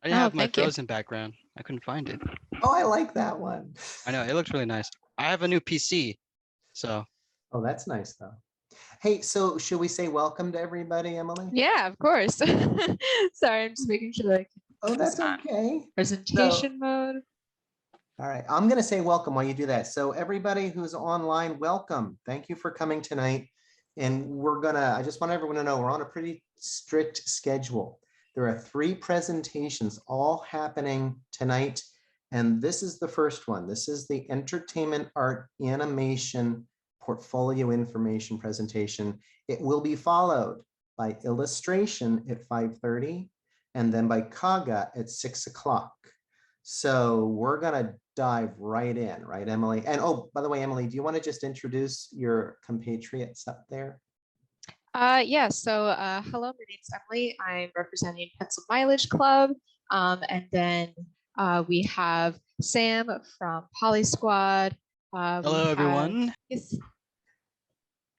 I didn't Oh, have my thank you. Frozen background. I couldn't find it. Oh, I like that one. I know, it looks really nice. I have a new PC, so. Oh, that's nice though. Hey, so should we say welcome to everybody, Emily? Yeah, of course. Sorry, I'm just making sure that I can Oh, put this that's on okay. presentation mode. All right, I'm going to say welcome while you do that. So everybody who's online, welcome. Thank you for coming tonight. And I just want everyone to know we're on a pretty strict schedule. There are 3 presentations all happening tonight. And this is the first one. This is the Entertainment Art Animation Portfolio Information presentation. It will be followed by illustration at 5:30 and then by Kaga at 6 o'clock. So we're going to dive right in, right, Emily? And oh, by the way, Emily, do you want to just introduce your compatriots up there? Yeah, so hello, my name's Emily. I'm representing Pencil Mileage Club. And then we have Sam from Polysquad. Hello, everyone. Yes.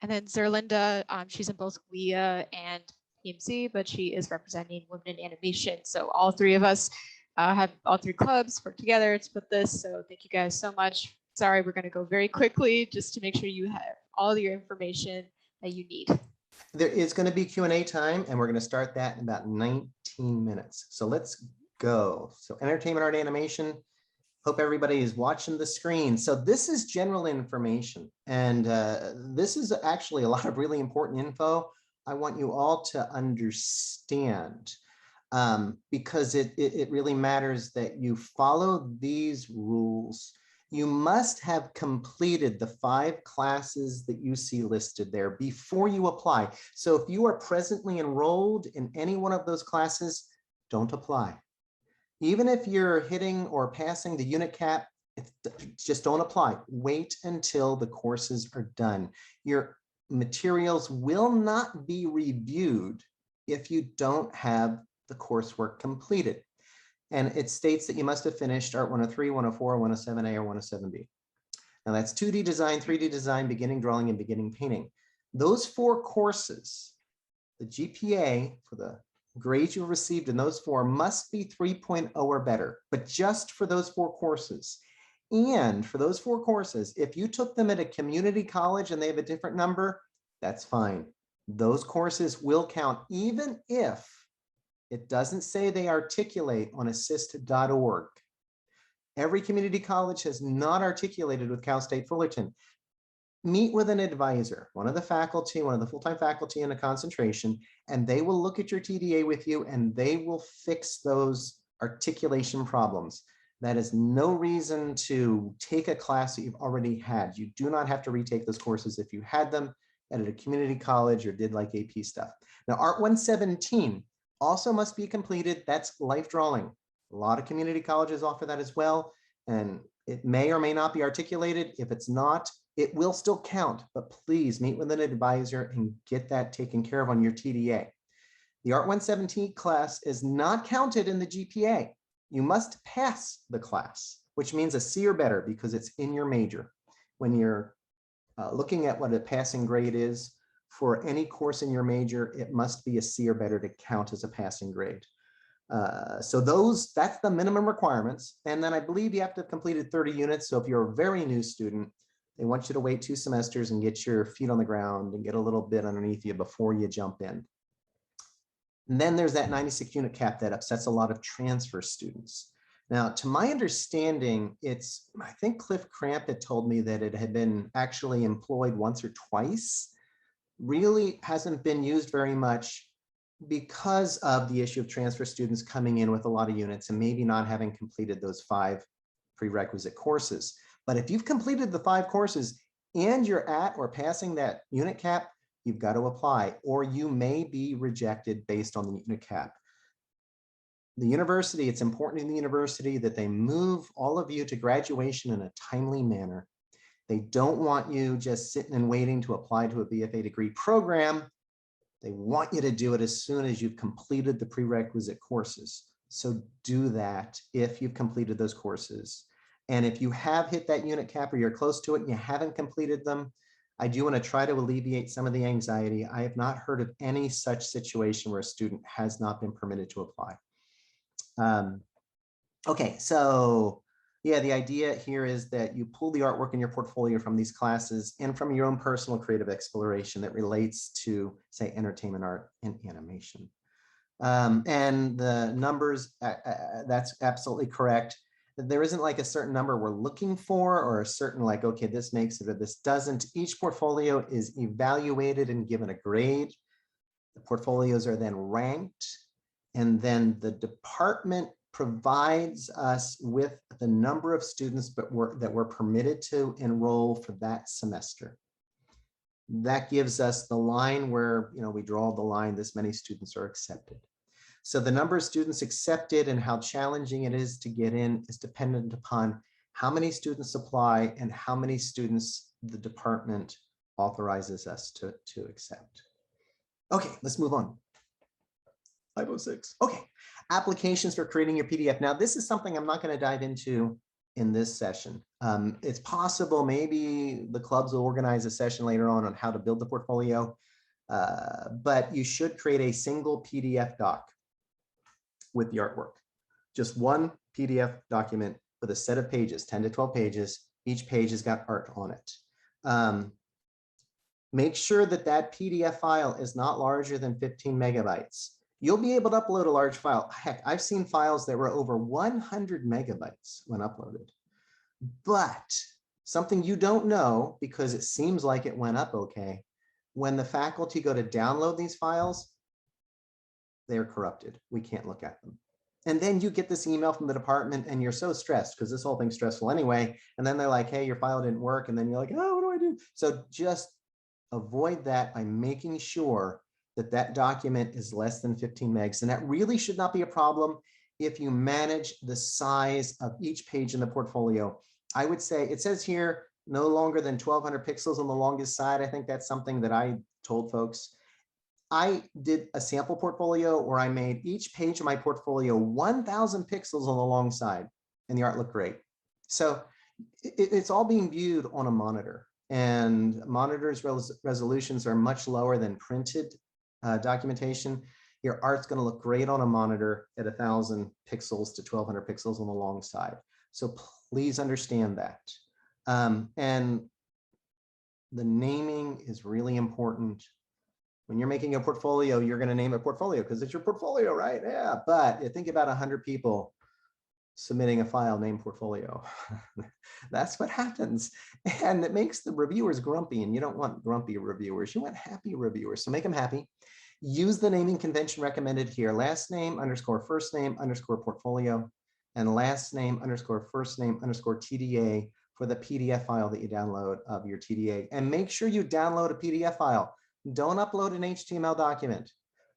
And then Zerlinda, she's in both WIA and PMC, but she is representing Women in Animation. So all 3 of us have all 3 clubs work together to put this. So thank you guys so much. Sorry, we're going to go very quickly just to make sure you have all your information that you need. There is going to be Q&A time, and we're going to start that in about 19 minutes. So let's go. So entertainment, art, animation. Hope everybody is watching the screen. So this is general information, and this is actually a lot of really important info I want you all to understand, because it really matters that you follow these rules. You must have completed the 5 classes that you see listed there before you apply. So if you are presently enrolled in any one of those classes, don't apply. Even if you're hitting or passing the unit cap, just don't apply. Wait until the courses are done. Your materials will not be reviewed if you don't have the coursework completed. And it states that you must have finished Art 103, 104, 107A, or 107B. Now that's 2D design, 3D design, beginning drawing, and beginning painting. Those 4 courses, the GPA for the grades you received in those 4 must be 3.0 or better, but just for those 4 courses. And for those 4 courses, if you took them at a community college and they have a different number, that's fine. Those courses will count, even if it doesn't say they articulate on assist.org. Every community college has not articulated with Cal State Fullerton. Meet with an advisor, one of the faculty, one of the full-time faculty in a concentration, and they will look at your TDA with you and they will fix those articulation problems. That is no reason to take a class that you've already had. You do not have to retake those courses if you had them at a community college or did like AP stuff. Now, Art 117 also must be completed. That's life drawing. A lot of community colleges offer that as well, and it may or may not be articulated. If it's not, it will still count, but please meet with an advisor and get that taken care of on your TDA. The Art 117 class is not counted in the GPA. You must pass the class, which means a C or better because it's in your major. When you're looking at what a passing grade is for any course in your major, it must be a C or better to count as a passing grade. So that's the minimum requirements. And then I believe you have to have completed 30 units. So if you're a very new student, they want you to wait 2 semesters and get your feet on the ground and get a little bit underneath you before you jump in. And then there's that 96 unit cap that upsets a lot of transfer students. Now, to my understanding, I think Cliff Cramp had told me that it had been actually employed once or twice. Really hasn't been used very much because of the issue of transfer students coming in with a lot of units and maybe not having completed those 5 prerequisite courses. But if you've completed the 5 courses and you're at or passing that unit cap, you've got to apply, or you may be rejected based on the unit cap. The university, it's important in the university that they move all of you to graduation in a timely manner. They don't want you just sitting and waiting to apply to a BFA degree program. They want you to do it as soon as you've completed the prerequisite courses. So do that if you've completed those courses. And if you have hit that unit cap or you're close to it and you haven't completed them, I do want to try to alleviate some of the anxiety. I have not heard of any such situation where a student has not been permitted to apply. Okay, so yeah, the idea here is that you pull the artwork in your portfolio from these classes and from your own personal creative exploration that relates to, say, entertainment, art, and animation. And the numbers, that's absolutely correct. There isn't like a certain number we're looking for or a certain like, okay, this makes it or this doesn't. Each portfolio is evaluated and given a grade. The portfolios are then ranked, and then the department provides us with the number of students that we're permitted to enroll for that semester. That gives us the line where, you know, we draw the line, this many students are accepted. So the number of students accepted and how challenging it is to get in is dependent upon how many students apply and how many students the department authorizes us to accept. Okay, let's move on. 506. Okay, applications for creating your PDF. Now, this is something I'm not going to dive into in this session. It's possible maybe the clubs will organize a session later on how to build the portfolio, but you should create a single PDF doc with the artwork. Just one PDF document with a set of pages, 10 to 12 pages. Each page has got art on it. Make sure that that PDF file is not larger than 15 megabytes. You'll be able to upload a large file. Heck, I've seen files that were over 100 megabytes when uploaded. But something you don't know, because it seems like it went up okay, when the faculty go to download these files, they're corrupted. We can't look at them. And then you get this email from the department and you're so stressed because this whole thing's stressful anyway. And then they're like, hey, your file didn't work. And then you're like, oh, what do I do? So just avoid that by making sure that that document is less than 15 megs. And that really should not be a problem if you manage the size of each page in the portfolio. I would say, it says here, no longer than 1200 pixels on the longest side. I think that's something that I told folks. I did a sample portfolio where I made each page of my portfolio 1000 pixels on the long side, and the art looked great. So it's all being viewed on a monitor, and monitors' resolutions are much lower than printed documentation. Your art's going to look great on a monitor at 1000 pixels to 1200 pixels on the long side. So please understand that. And the naming is really important. When you're making a portfolio, you're going to name a portfolio because it's your portfolio, right? Yeah, but think about 100 people submitting a file named portfolio. That's what happens. And it makes the reviewers grumpy, and you don't want grumpy reviewers. You want happy reviewers, so make them happy. Use the naming convention recommended here. Last name _ first name _ portfolio, and last name _ first name _ TDA for the PDF file that you download of your TDA. And make sure you download a PDF file. Don't upload an HTML document.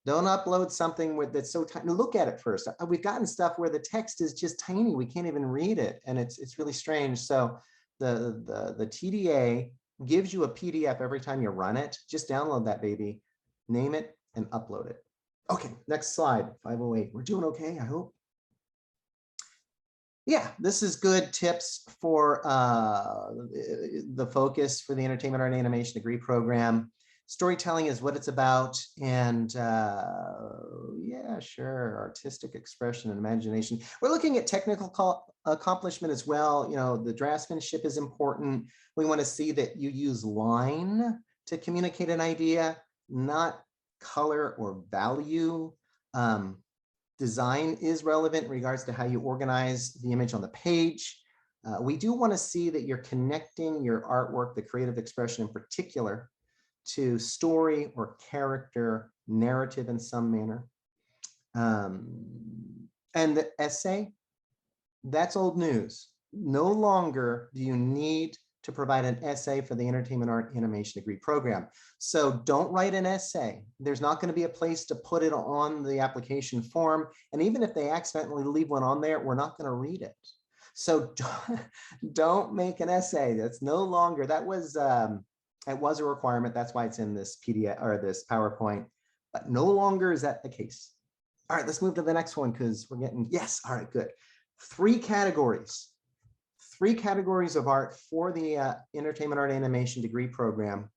Don't upload something that's so tiny. Look at it first. We've gotten stuff where the text is just tiny. We can't even read it, and it's really strange. So the TDA gives you a PDF every time you run it. Just download that baby, name it, and upload it. Okay, next slide, 508. We're doing okay, I hope. Yeah, this is good tips for the focus for the Entertainment, Art, and Animation degree program. Storytelling is what it's about, and yeah, sure, artistic expression and imagination. We're looking at technical accomplishment as well. You know, the draftsmanship is important. We want to see that you use line to communicate an idea, not color or value. Design is relevant in regards to how you organize the image on the page. We do want to see that you're connecting your artwork, the creative expression in particular, to story or character, narrative in some manner. And the essay, that's old news. No longer do you need to provide an essay for the Entertainment, Art, Animation degree program. So don't write an essay. There's not going to be a place to put it on the application form. And even if they accidentally leave one on there, we're not going to read it. So don't make an essay. That's no longer, it was a requirement. That's why it's in this PDF or this PowerPoint, but no longer is that the case. All right, let's move to the next one because we're getting, yes, all right, good. Three categories of art for the Entertainment, Art, Animation degree program.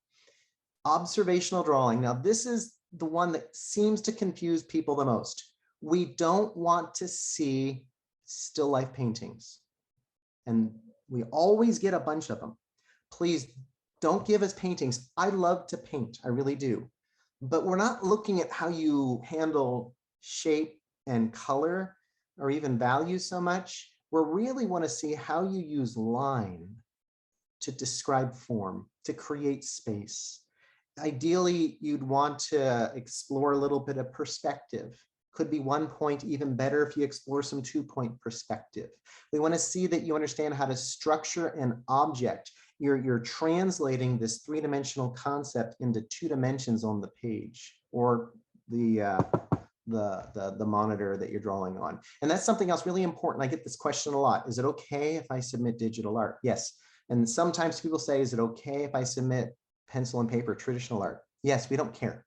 Observational drawing. Now, this is the one that seems to confuse people the most. We don't want to see still life paintings. And we always get a bunch of them. Please don't give us paintings. I love to paint, I really do. But we're not looking at how you handle shape and color or even value so much. We really want to see how you use line to describe form, to create space. Ideally, you'd want to explore a little bit of perspective. Could be 1 point, even better if you explore some 2-point perspective. We want to see that you understand how to structure an object. You're translating this 3-dimensional concept into 2 dimensions on the page or the monitor that you're drawing on. And that's something else really important. I get this question a lot. Is it okay if I submit digital art? Yes. And sometimes people say, is it okay if I submit pencil and paper, traditional art? Yes, we don't care.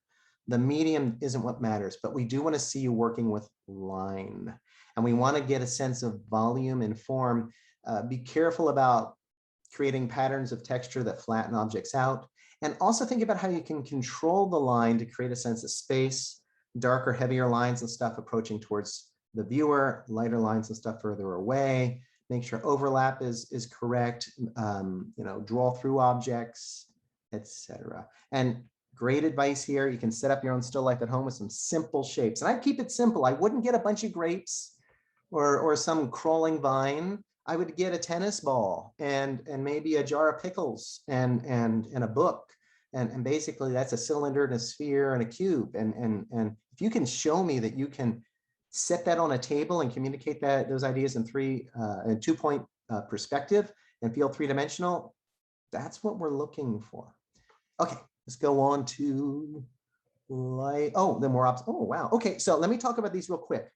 The medium isn't what matters, but we do want to see you working with line. And we want to get a sense of volume and form. Be careful about creating patterns of texture that flatten objects out. And also think about how you can control the line to create a sense of space, darker, heavier lines and stuff approaching towards the viewer, lighter lines and stuff further away. Make sure overlap is correct, draw through objects, etc. And great advice here. You can set up your own still life at home with some simple shapes. And I'd keep it simple. I wouldn't get a bunch of grapes or some crawling vine. I would get a tennis ball and maybe a jar of pickles and a book. And basically that's a cylinder and a sphere and a cube. And if you can show me that you can set that on a table and communicate those ideas in 2-point perspective and feel 3-dimensional, that's what we're looking for. Okay, let's go on to wow. Okay, so let me talk about these real quick.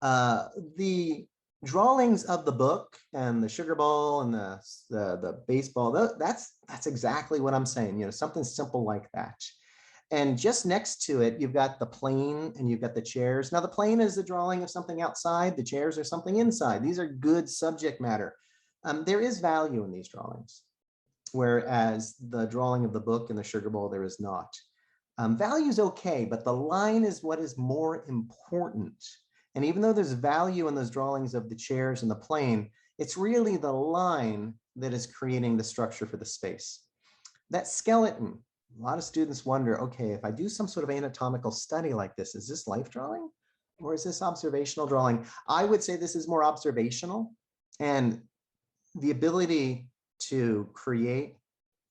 The drawings of the book and the sugar ball and the baseball, that's exactly what I'm saying, something simple like that. And just next to it, you've got the plane and you've got the chairs. Now the plane is the drawing of something outside, the chairs are something inside. These are good subject matter. There is value in these drawings, whereas the drawing of the book and the sugar bowl, there is not. Value is okay, but the line is what is more important. And even though there's value in those drawings of the chairs and the plane, it's really the line that is creating the structure for the space. That skeleton, a lot of students wonder, okay, if I do some sort of anatomical study like this, is this life drawing or is this observational drawing? I would say this is more observational, and the ability to create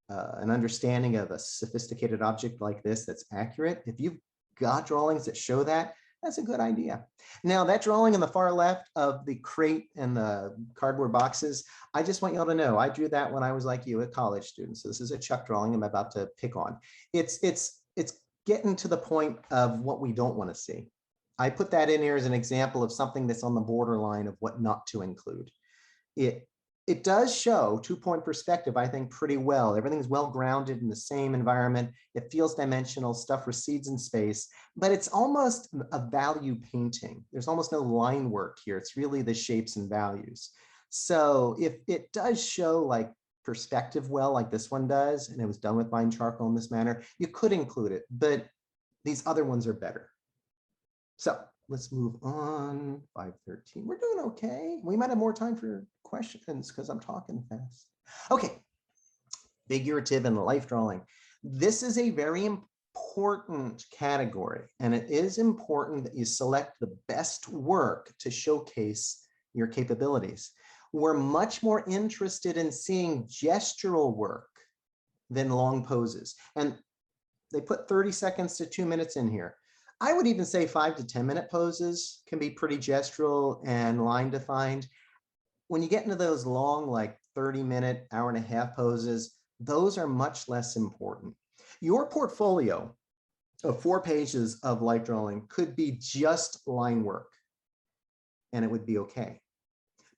an understanding of a sophisticated object like this that's accurate. If you've got drawings that show that, that's a good idea. Now that drawing on the far left of the crate and the cardboard boxes, I just want y'all to know, I drew that when I was like you, a college student. So this is a Chuck drawing I'm about to pick on. It's getting to the point of what we don't want to see. I put that in here as an example of something that's on the borderline of what not to include. It does show 2-point perspective, I think, pretty well. Everything's well grounded in the same environment. It feels dimensional, stuff recedes in space, but it's almost a value painting. There's almost no line work here. It's really the shapes and values. So if it does show like perspective well, like this one does, and it was done with fine charcoal in this manner, you could include it, but these other ones are better. So let's move on. 5:13. We're doing okay. We might have more time for questions because I'm talking fast. Okay. Figurative and life drawing. This is a very important category, and it is important that you select the best work to showcase your capabilities. We're much more interested in seeing gestural work than long poses. And they put 30 seconds to 2 minutes in here. I would even say 5 to 10 minute poses can be pretty gestural and line defined. When you get into those long, like 30-minute, hour-and-a-half poses, those are much less important. Your portfolio of 4 pages of life drawing could be just line work, and it would be okay.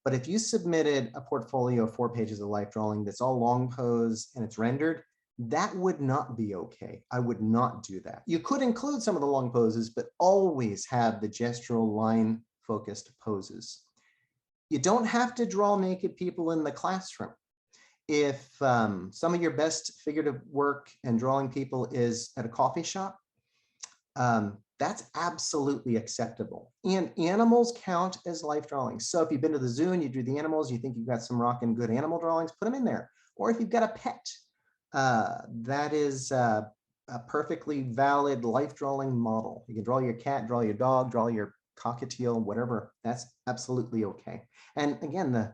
But if you submitted a portfolio of 4 pages of life drawing that's all long pose and it's rendered, that would not be okay. I would not do that. You could include some of the long poses, but always have the gestural line focused poses. You don't have to draw naked people in the classroom. If some of your best figurative work and drawing people is at a coffee shop, that's absolutely acceptable. And animals count as life drawings. So if you've been to the zoo and you drew the animals, you think you've got some rockin' good animal drawings, put them in there. Or if you've got a pet, that is a perfectly valid life drawing model. You can draw your cat, draw your dog, draw your cockatiel, whatever. That's absolutely okay. And again, the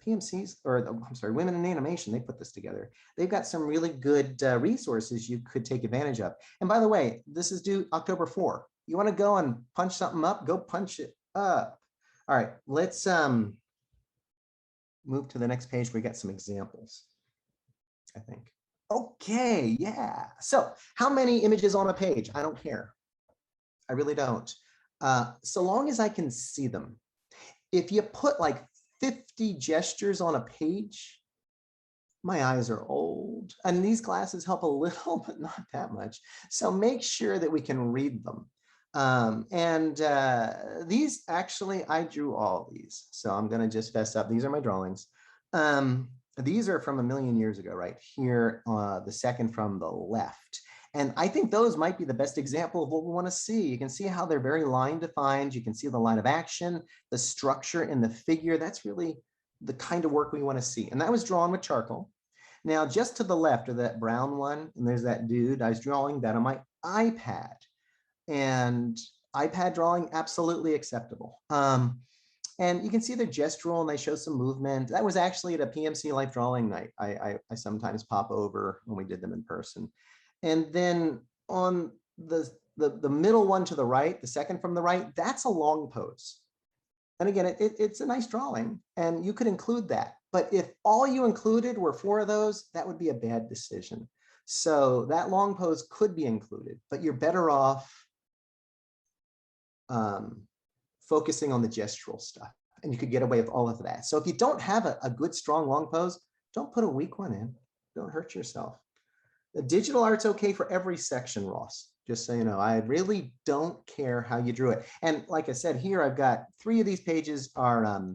PMCs, or I'm sorry, Women in Animation, they put this together. They've got some really good resources you could take advantage of. And by the way, this is due October 4. You want to go and punch something up, go punch it up. All right, let's move to the next page. We got some examples, I think. Okay, yeah. So how many images on a page? I don't care. I really don't. So long as I can see them. If you put like 50 gestures on a page, my eyes are old. And these glasses help a little, but not that much. So make sure that we can read them. These actually, I drew all these. So I'm going to just fess up. These are my drawings. These are from a million years ago, right here, the second from the left. And I think those might be the best example of what we want to see. You can see how they're very line defined. You can see the line of action, the structure in the figure. That's really the kind of work we want to see. And that was drawn with charcoal. Now, just to the left of that brown one, and there's that dude, I was drawing that on my iPad. And iPad drawing, absolutely acceptable. And you can see they're gestural and they show some movement. That was actually at a PMC Life Drawing Night. I sometimes pop over when we did them in person. And then on the middle one to the right, the second from the right, that's a long pose. And again, it's a nice drawing and you could include that. But if all you included were 4 of those, that would be a bad decision. So that long pose could be included, but you're better off focusing on the gestural stuff, and you could get away with all of that. So if you don't have a good, strong long pose, don't put a weak one in. Don't hurt yourself. The digital art's okay for every section, Ross, just so you know. I really don't care how you drew it. And like I said, here I've got 3 of these pages are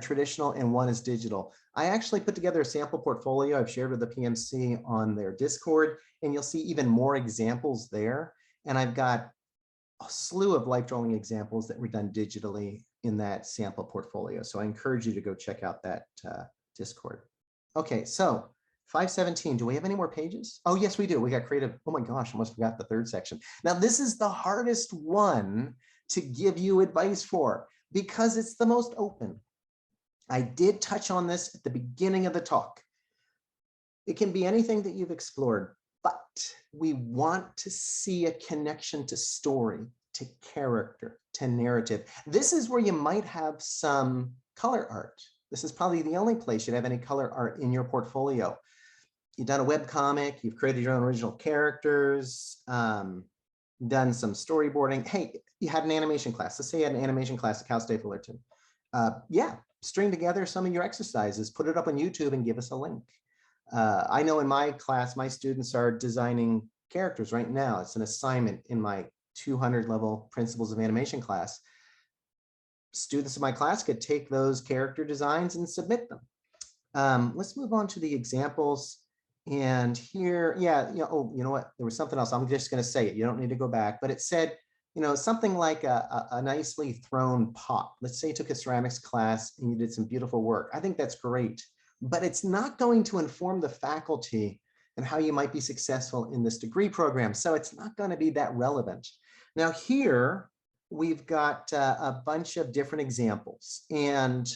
traditional and 1 is digital. I actually put together a sample portfolio I've shared with the PMC on their Discord, and you'll see even more examples there. And I've got a slew of life drawing examples that were done digitally in that sample portfolio. So I encourage you to go check out that Discord. Okay, so 517, do we have any more pages? Oh, yes, we do. We got creative. Oh my gosh, I almost forgot the 3rd section. Now, this is the hardest one to give you advice for because it's the most open. I did touch on this at the beginning of the talk. It can be anything that you've explored, but we want to see a connection to story, to character, to narrative. This is where you might have some color art. This is probably the only place you'd have any color art in your portfolio. You've done a webcomic, you've created your own original characters, done some storyboarding. Hey, you had an animation class. Let's say you had an animation class at Cal State Fullerton. Yeah, string together some of your exercises, put it up on YouTube and give us a link. I know in my class, my students are designing characters right now. It's an assignment in my 200 level Principles of Animation class. Students in my class could take those character designs and submit them. Let's move on to the examples. And here, yeah, oh, you know what? There was something else. I'm just going to say it. You don't need to go back, but it said, something like a nicely thrown pot. Let's say you took a ceramics class and you did some beautiful work. I think that's great, but it's not going to inform the faculty and how you might be successful in this degree program. So it's not going to be that relevant. Now here, we've got a bunch of different examples. And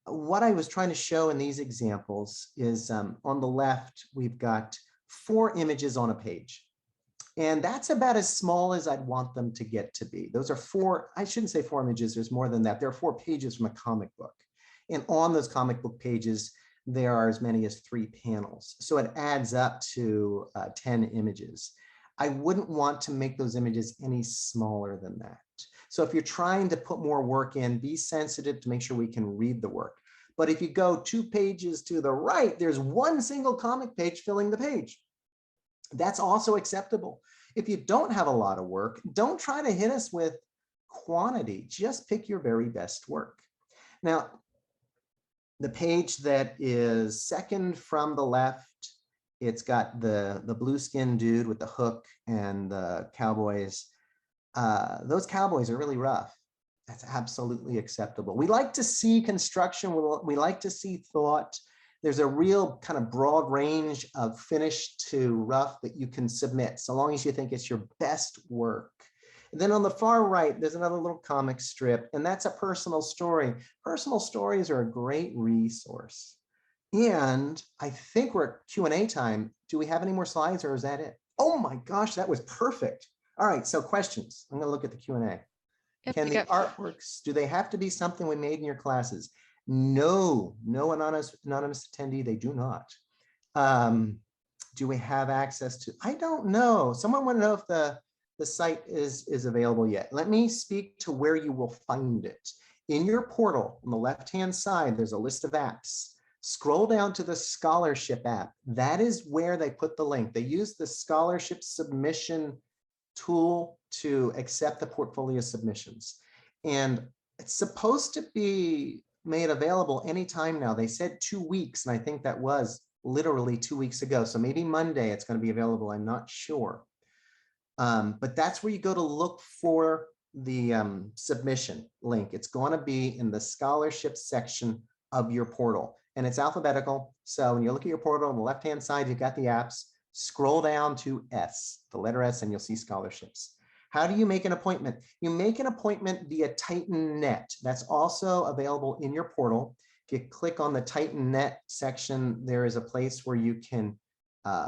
what I was trying to show in these examples is on the left, we've got 4 images on a page. And that's about as small as I'd want them to get to be. Those are 4, I shouldn't say 4 images, there's more than that. There are 4 pages from a comic book. And on those comic book pages, there are as many as 3 panels. So it adds up to 10 images. I wouldn't want to make those images any smaller than that. So if you're trying to put more work in, be sensitive to make sure we can read the work. But if you go 2 pages to the right, there's 1 single comic page filling the page. That's also acceptable. If you don't have a lot of work, don't try to hit us with quantity. Just pick your very best work. Now, the page that is second from the left, it's got the blue skinned dude with the hook and the cowboys. those cowboys are really rough. That's absolutely acceptable. We like to see construction. We like to see thought. There's a real kind of broad range of finish to rough that you can submit, so long as you think it's your best work. And then on the far right, there's another little comic strip, and that's a personal story. Personal stories are a great resource. And I think we're at Q&A time. Do we have any more slides, or is that it? Oh my gosh, that was perfect. All right, so questions. I'm going to look at the Q&A. Can the artworks, do they have to be something we made in your classes? No, no anonymous attendee, they do not. Do we have access to, I don't know. Someone want to know if the site is available yet. Let me speak to where you will find it. In your portal, on the left-hand side, there's a list of apps. Scroll down to the scholarship app. That is where they put the link. They use the scholarship submission tool to accept the portfolio submissions. And it's supposed to be made available anytime now. They said 2 weeks, and I think that was literally 2 weeks ago. So maybe Monday it's going to be available. I'm not sure. But that's where you go to look for the submission link. It's going to be in the scholarship section of your portal, and it's alphabetical. So when you look at your portal on the left-hand side, you've got the apps. Scroll down to S, the letter S, and you'll see scholarships. How do you make an appointment? You make an appointment via TitanNet. That's also available in your portal. If you click on the TitanNet section, there is a place where you can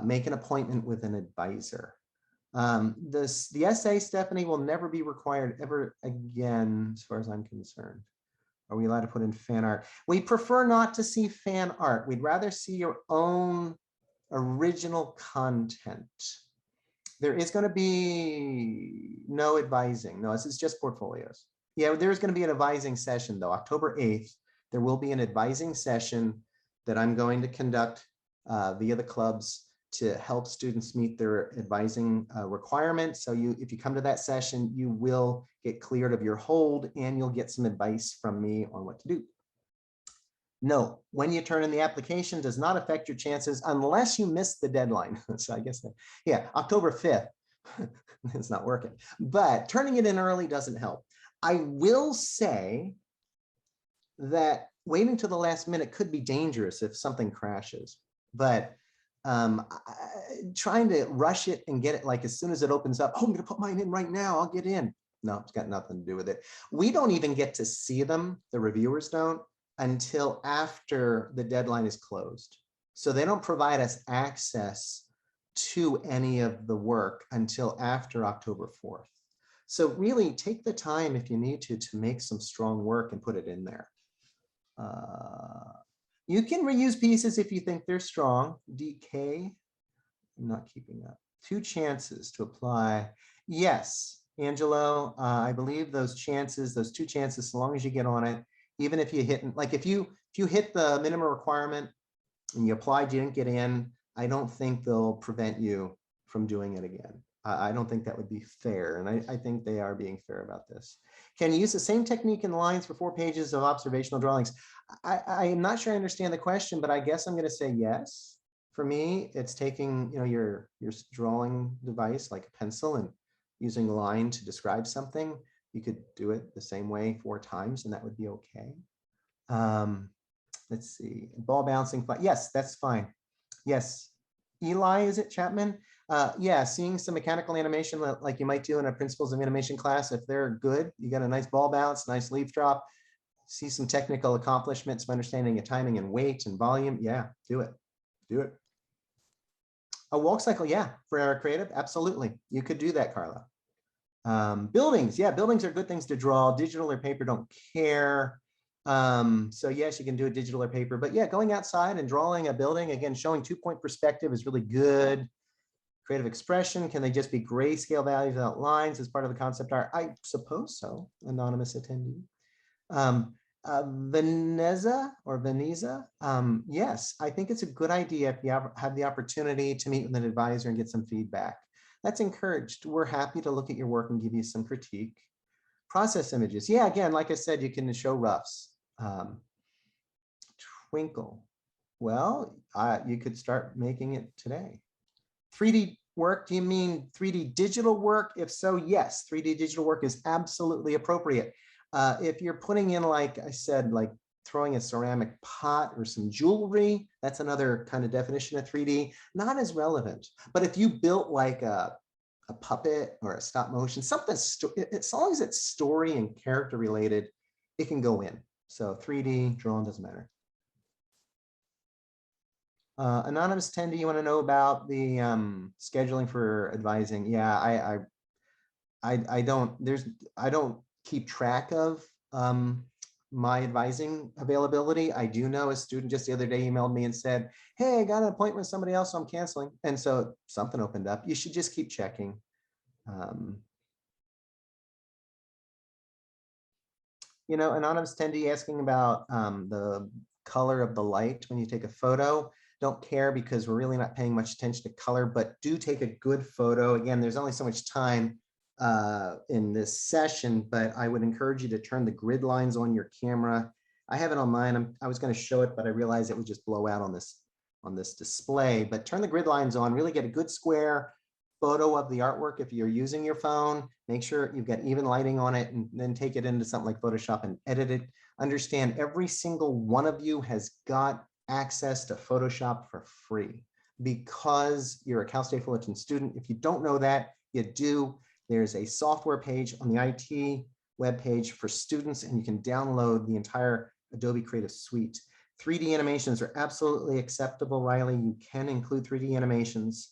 make an appointment with an advisor. The essay, Stephanie, will never be required ever again, as far as I'm concerned. Are we allowed to put in fan art? We prefer not to see fan art. We'd rather see your own original content. There is going to be no advising. No, this is just portfolios. Yeah, there's going to be an advising session though. October 8th, there will be an advising session that I'm going to conduct via the clubs to help students meet their advising requirements. So if you come to that session, you will get cleared of your hold and you'll get some advice from me on what to do. No, when you turn in the application does not affect your chances unless you miss the deadline. So I guess, yeah, October 5th, it's not working, but turning it in early doesn't help. I will say that waiting till the last minute could be dangerous if something crashes, but trying to rush it and get it like as soon as it opens up, oh, I'm gonna put mine in right now, I'll get in. No, it's got nothing to do with it. We don't even get to see them, the reviewers don't, until after the deadline is closed. So they don't provide us access to any of the work until after October 4th. So really take the time if you need to make some strong work and put it in there. You can reuse pieces if you think they're strong. DK, I'm not keeping up. 2 chances to apply. Yes, Angelo, I believe those chances, those 2 chances, so long as you get on it, even if you hit, like if you hit the minimum requirement and you applied, you didn't get in, I don't think they'll prevent you from doing it again. I don't think that would be fair. And I think they are being fair about this. Can you use the same technique in lines for 4 pages of observational drawings? I am not sure I understand the question, but I guess I'm going to say yes. For me, it's taking your drawing device like a pencil and using a line to describe something. You could do it the same way 4 times and that would be okay. Let's see, ball bouncing. Yes, that's fine. Yes. Eli, is it Chapman? Yeah, seeing some mechanical animation like you might do in a principles of animation class, if they're good, you got a nice ball bounce, nice leaf drop, see some technical accomplishments by understanding of timing and weight and volume. Yeah, do it. Do it. A walk cycle, yeah, for our creative, absolutely. You could do that, Carla. Buildings, yeah, buildings are good things to draw. Digital or paper, don't care. So yes, you can do it digital or paper, but yeah, going outside and drawing a building, again, showing 2-point perspective is really good. Creative expression, can they just be grayscale values without lines as part of the concept art? I suppose so, anonymous attendee. Veneza or Veneza, yes, I think it's a good idea if you have the opportunity to meet with an advisor and get some feedback. That's encouraged. We're happy to look at your work and give you some critique. Process images, yeah, again, like I said, you can show roughs. Twinkle, well, you could start making it today. 3D work, do you mean 3D digital work? If so, yes, 3D digital work is absolutely appropriate. If you're putting in, like I said, like throwing a ceramic pot or some jewelry, that's another kind of definition of 3D, not as relevant. But if you built like a puppet or a stop motion, something, as long as it's story and character related, it can go in. So 3D, drawn, doesn't matter. Anonymous 10, do you want to know about the scheduling for advising? Yeah, I don't keep track of my advising availability. I do know a student just the other day emailed me and said, hey, I got an appointment with somebody else, so I'm canceling. And so something opened up. You should just keep checking. You know, Anonymous 10D asking about the color of the light when you take a photo. Don't care because we're really not paying much attention to color, but do take a good photo. Again, there's only so much time in this session, but I would encourage you to turn the grid lines on your camera. I have it on mine. I was going to show it, but I realized it would just blow out on this display. But turn the grid lines on, really get a good square photo of the artwork. If you're using your phone, make sure you've got even lighting on it, and then take it into something like Photoshop and edit it. Understand every single one of you has got access to Photoshop for free because you're a Cal State Fullerton student. If you don't know that, you do. There's a software page on the IT webpage for students, and you can download the entire Adobe Creative Suite. 3D animations are absolutely acceptable, Riley. You can include 3D animations.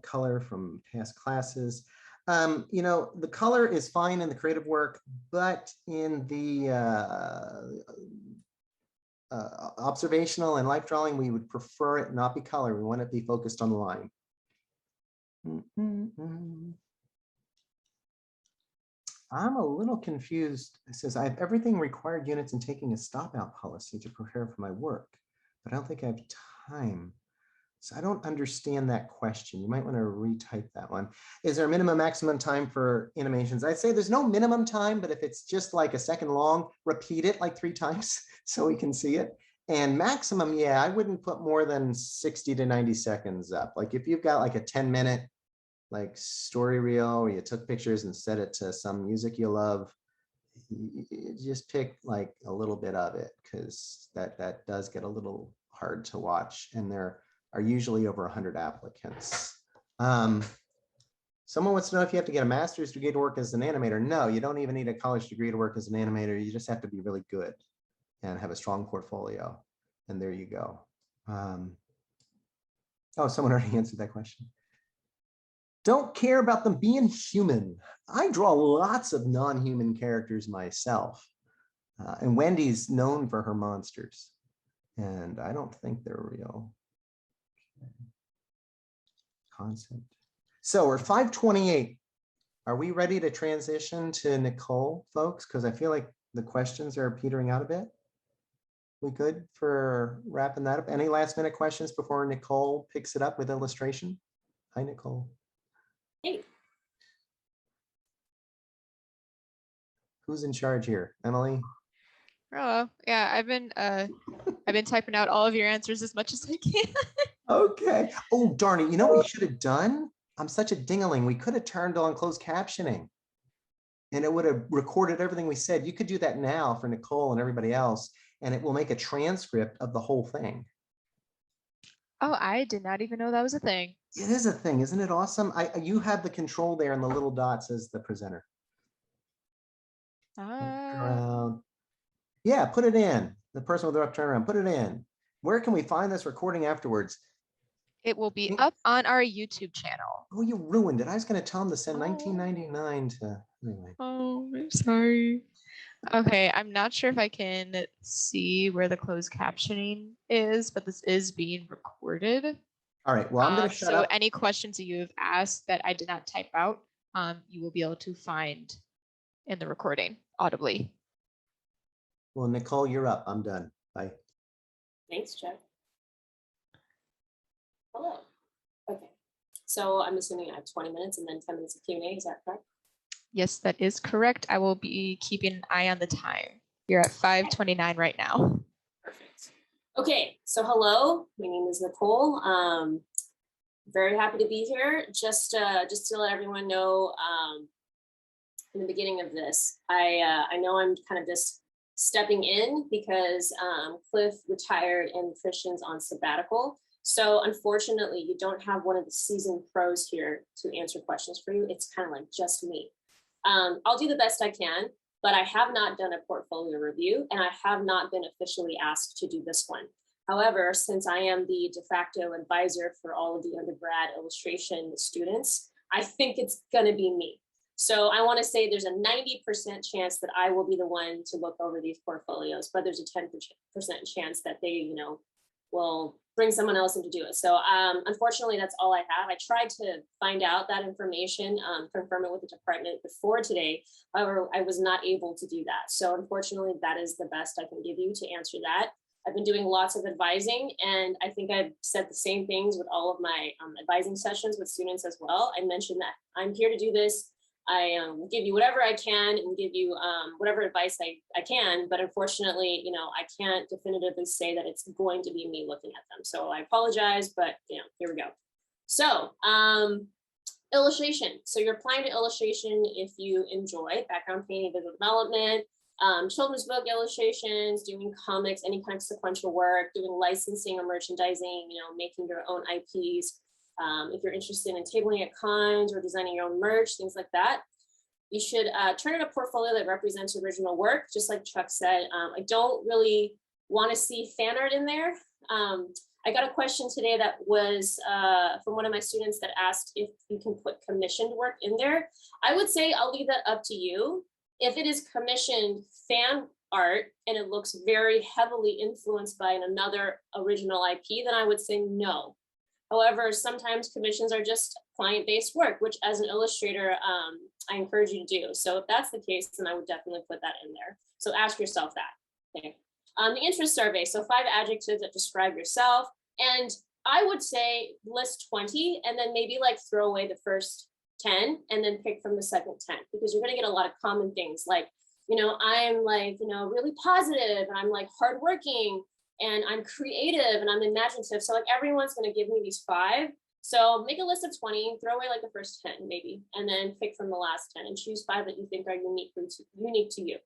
Color from past classes. You know, the color is fine in the creative work, but in the observational and life drawing, we would prefer it not be color. We want it to be focused on the line. I'm a little confused. It says, I have everything required units and taking a stop out policy to prepare for my work, but I don't think I have time. So I don't understand that question. You might want to retype that one. Is there a minimum maximum time for animations? I'd say there's no minimum time, but if it's just like a second long, repeat it like 3 times so we can see it. And maximum, yeah, I wouldn't put more than 60 to 90 seconds up. Like if you've got like a 10-minute like story reel where you took pictures and set it to some music you love, you just pick like a little bit of it, because that does get a little hard to watch, and there are usually over 100 applicants. Someone wants to know if you have to get a master's degree to work as an animator. No, you don't even need a college degree to work as an animator. You just have to be really good and have a strong portfolio. And there you go. Oh, someone already answered that question. Don't care about them being human. I draw lots of non-human characters myself. And Wendy's known for her monsters. And I don't think they're real. Concept. So we're 5:28. Are we ready to transition to Nicole, folks? Because I feel like the questions are petering out a bit. We good for wrapping that up? Any last minute questions before Nicole picks it up with illustration? Hi, Nicole. Hey. Who's in charge here? Emily? Oh, yeah, I've been typing out all of your answers as much as I can. Okay. Oh, darn it. You know what we should have done? I'm such a dingaling. We could have turned on closed captioning and it would have recorded everything we said. You could do that now for Nicole and everybody else, and it will make a transcript of the whole thing. Oh, I did not even know that was a thing. It is a thing. Isn't it awesome? You have the control there and the little dots as the presenter. Around. Yeah, put it in. The person with the rough turnaround, put it in. Where can we find this recording afterwards? It will be up on our YouTube channel. Oh, you ruined it. I was going to tell them to send 1999 to, anyway. Oh, I'm sorry. Okay, I'm not sure if I can see where the closed captioning is, but this is being recorded. All right, well, I'm going to shut up. So any questions that you have asked that I did not type out, you will be able to find in the recording audibly. Well, Nicole, you're up. I'm done. Bye. Thanks, Chuck. Hello. Okay. So I'm assuming I have 20 minutes and then 10 minutes of Q&A. Is that correct? Yes, that is correct. I will be keeping an eye on the time. You're at 5:29 right now. Perfect. Okay. So hello, my name is Nicole. Very happy to be here. Just to let everyone know, in the beginning of this, I know I'm kind of just stepping in because Cliff retired and Christian's on sabbatical. So unfortunately, you don't have one of the seasoned pros here to answer questions for you. It's kind of like just me. I'll do the best I can, but I have not done a portfolio review and I have not been officially asked to do this one. However, since I am the de facto advisor for all of the undergrad illustration students, I think it's gonna be me. So I want to say there's a 90% chance that I will be the one to look over these portfolios, but there's a 10% chance that they, you know, will bring someone else in to do it. So unfortunately, that's all I have. I tried to find out that information, confirm it with the department before today. However, I was not able to do that. So unfortunately, that is the best I can give you to answer that. I've been doing lots of advising, and I think I've said the same things with all of my advising sessions with students as well. I mentioned that I'm here to do this. I give you whatever I can and give you whatever advice I can, but unfortunately, you know, I can't definitively say that it's going to be me looking at them. So I apologize, but you know, here we go. So illustration. So you're applying to illustration if you enjoy background painting, visual development, children's book illustrations, doing comics, any kind of sequential work, doing licensing or merchandising, you know, making your own IPs. If you're interested in tabling at cons or designing your own merch, things like that, you should turn in a portfolio that represents original work, just like Chuck said. I don't really want to see fan art in there. I got a question today that was from one of my students that asked if you can put commissioned work in there. I would say I'll leave that up to you. If it is commissioned fan art and it looks very heavily influenced by another original IP, then I would say no. However, sometimes commissions are just client-based work, which as an illustrator, I encourage you to do. So if that's the case, then I would definitely put that in there. So ask yourself that. Okay. The interest survey. So 5 adjectives that describe yourself. And I would say list 20 and then maybe like throw away the first 10 and then pick from the second 10, because you're going to get a lot of common things like, you know, I'm like, you know, really positive and I'm like hardworking and I'm creative and I'm imaginative. So like everyone's going to give me these 5. So make a list of 20, throw away like the first 10 maybe, and then pick from the last 10 and choose 5 that you think are unique to you.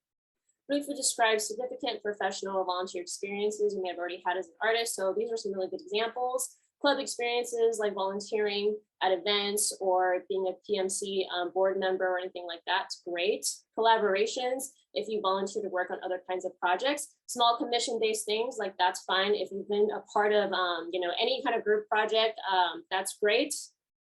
Briefly describe significant professional or volunteer experiences you may have already had as an artist. So these are some really good examples. Club experiences like volunteering at events or being a PMC board member or anything like that's great. Collaborations, if you volunteer to work on other kinds of projects. Small commission-based things, like that's fine. If you've been a part of you know, any kind of group project, that's great.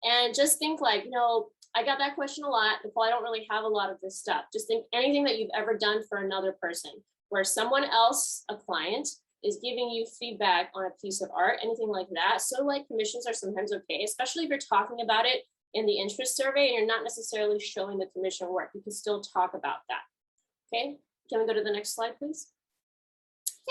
And just think like, you know, I got that question a lot. Nicole, I don't really have a lot of this stuff. Just think anything that you've ever done for another person, where someone else, a client, is giving you feedback on a piece of art, anything like that. So like commissions are sometimes okay, especially if you're talking about it in the interest survey and you're not necessarily showing the commission work. You can still talk about that. Okay, can we go to the next slide, please?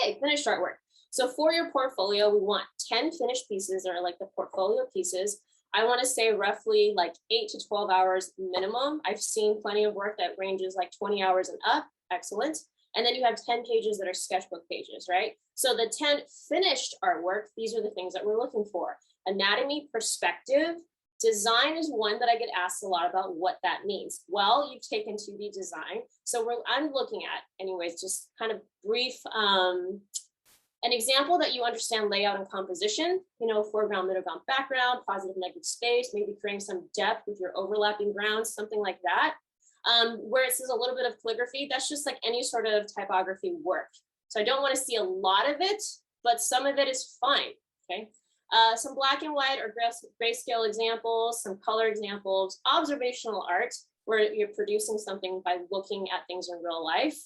Okay, finished artwork. So for your portfolio, we want 10 finished pieces, or like the portfolio pieces. I want to say roughly like 8 to 12 hours minimum. I've seen plenty of work that ranges like 20 hours and up. Excellent. And then you have 10 pages that are sketchbook pages, right? So the 10 finished artwork, these are the things that we're looking for. Anatomy, perspective, design is one that I get asked a lot about what that means. Well, you've taken 2D design. So I'm looking at, anyways, just kind of brief, an example that you understand layout and composition, you know, foreground, middle ground, background, positive, negative space, maybe creating some depth with your overlapping grounds, something like that. Where it says a little bit of calligraphy, that's just like any sort of typography work. So I don't want to see a lot of it, but some of it is fine, okay? Some black and white or grayscale examples, some color examples, observational art, where you're producing something by looking at things in real life,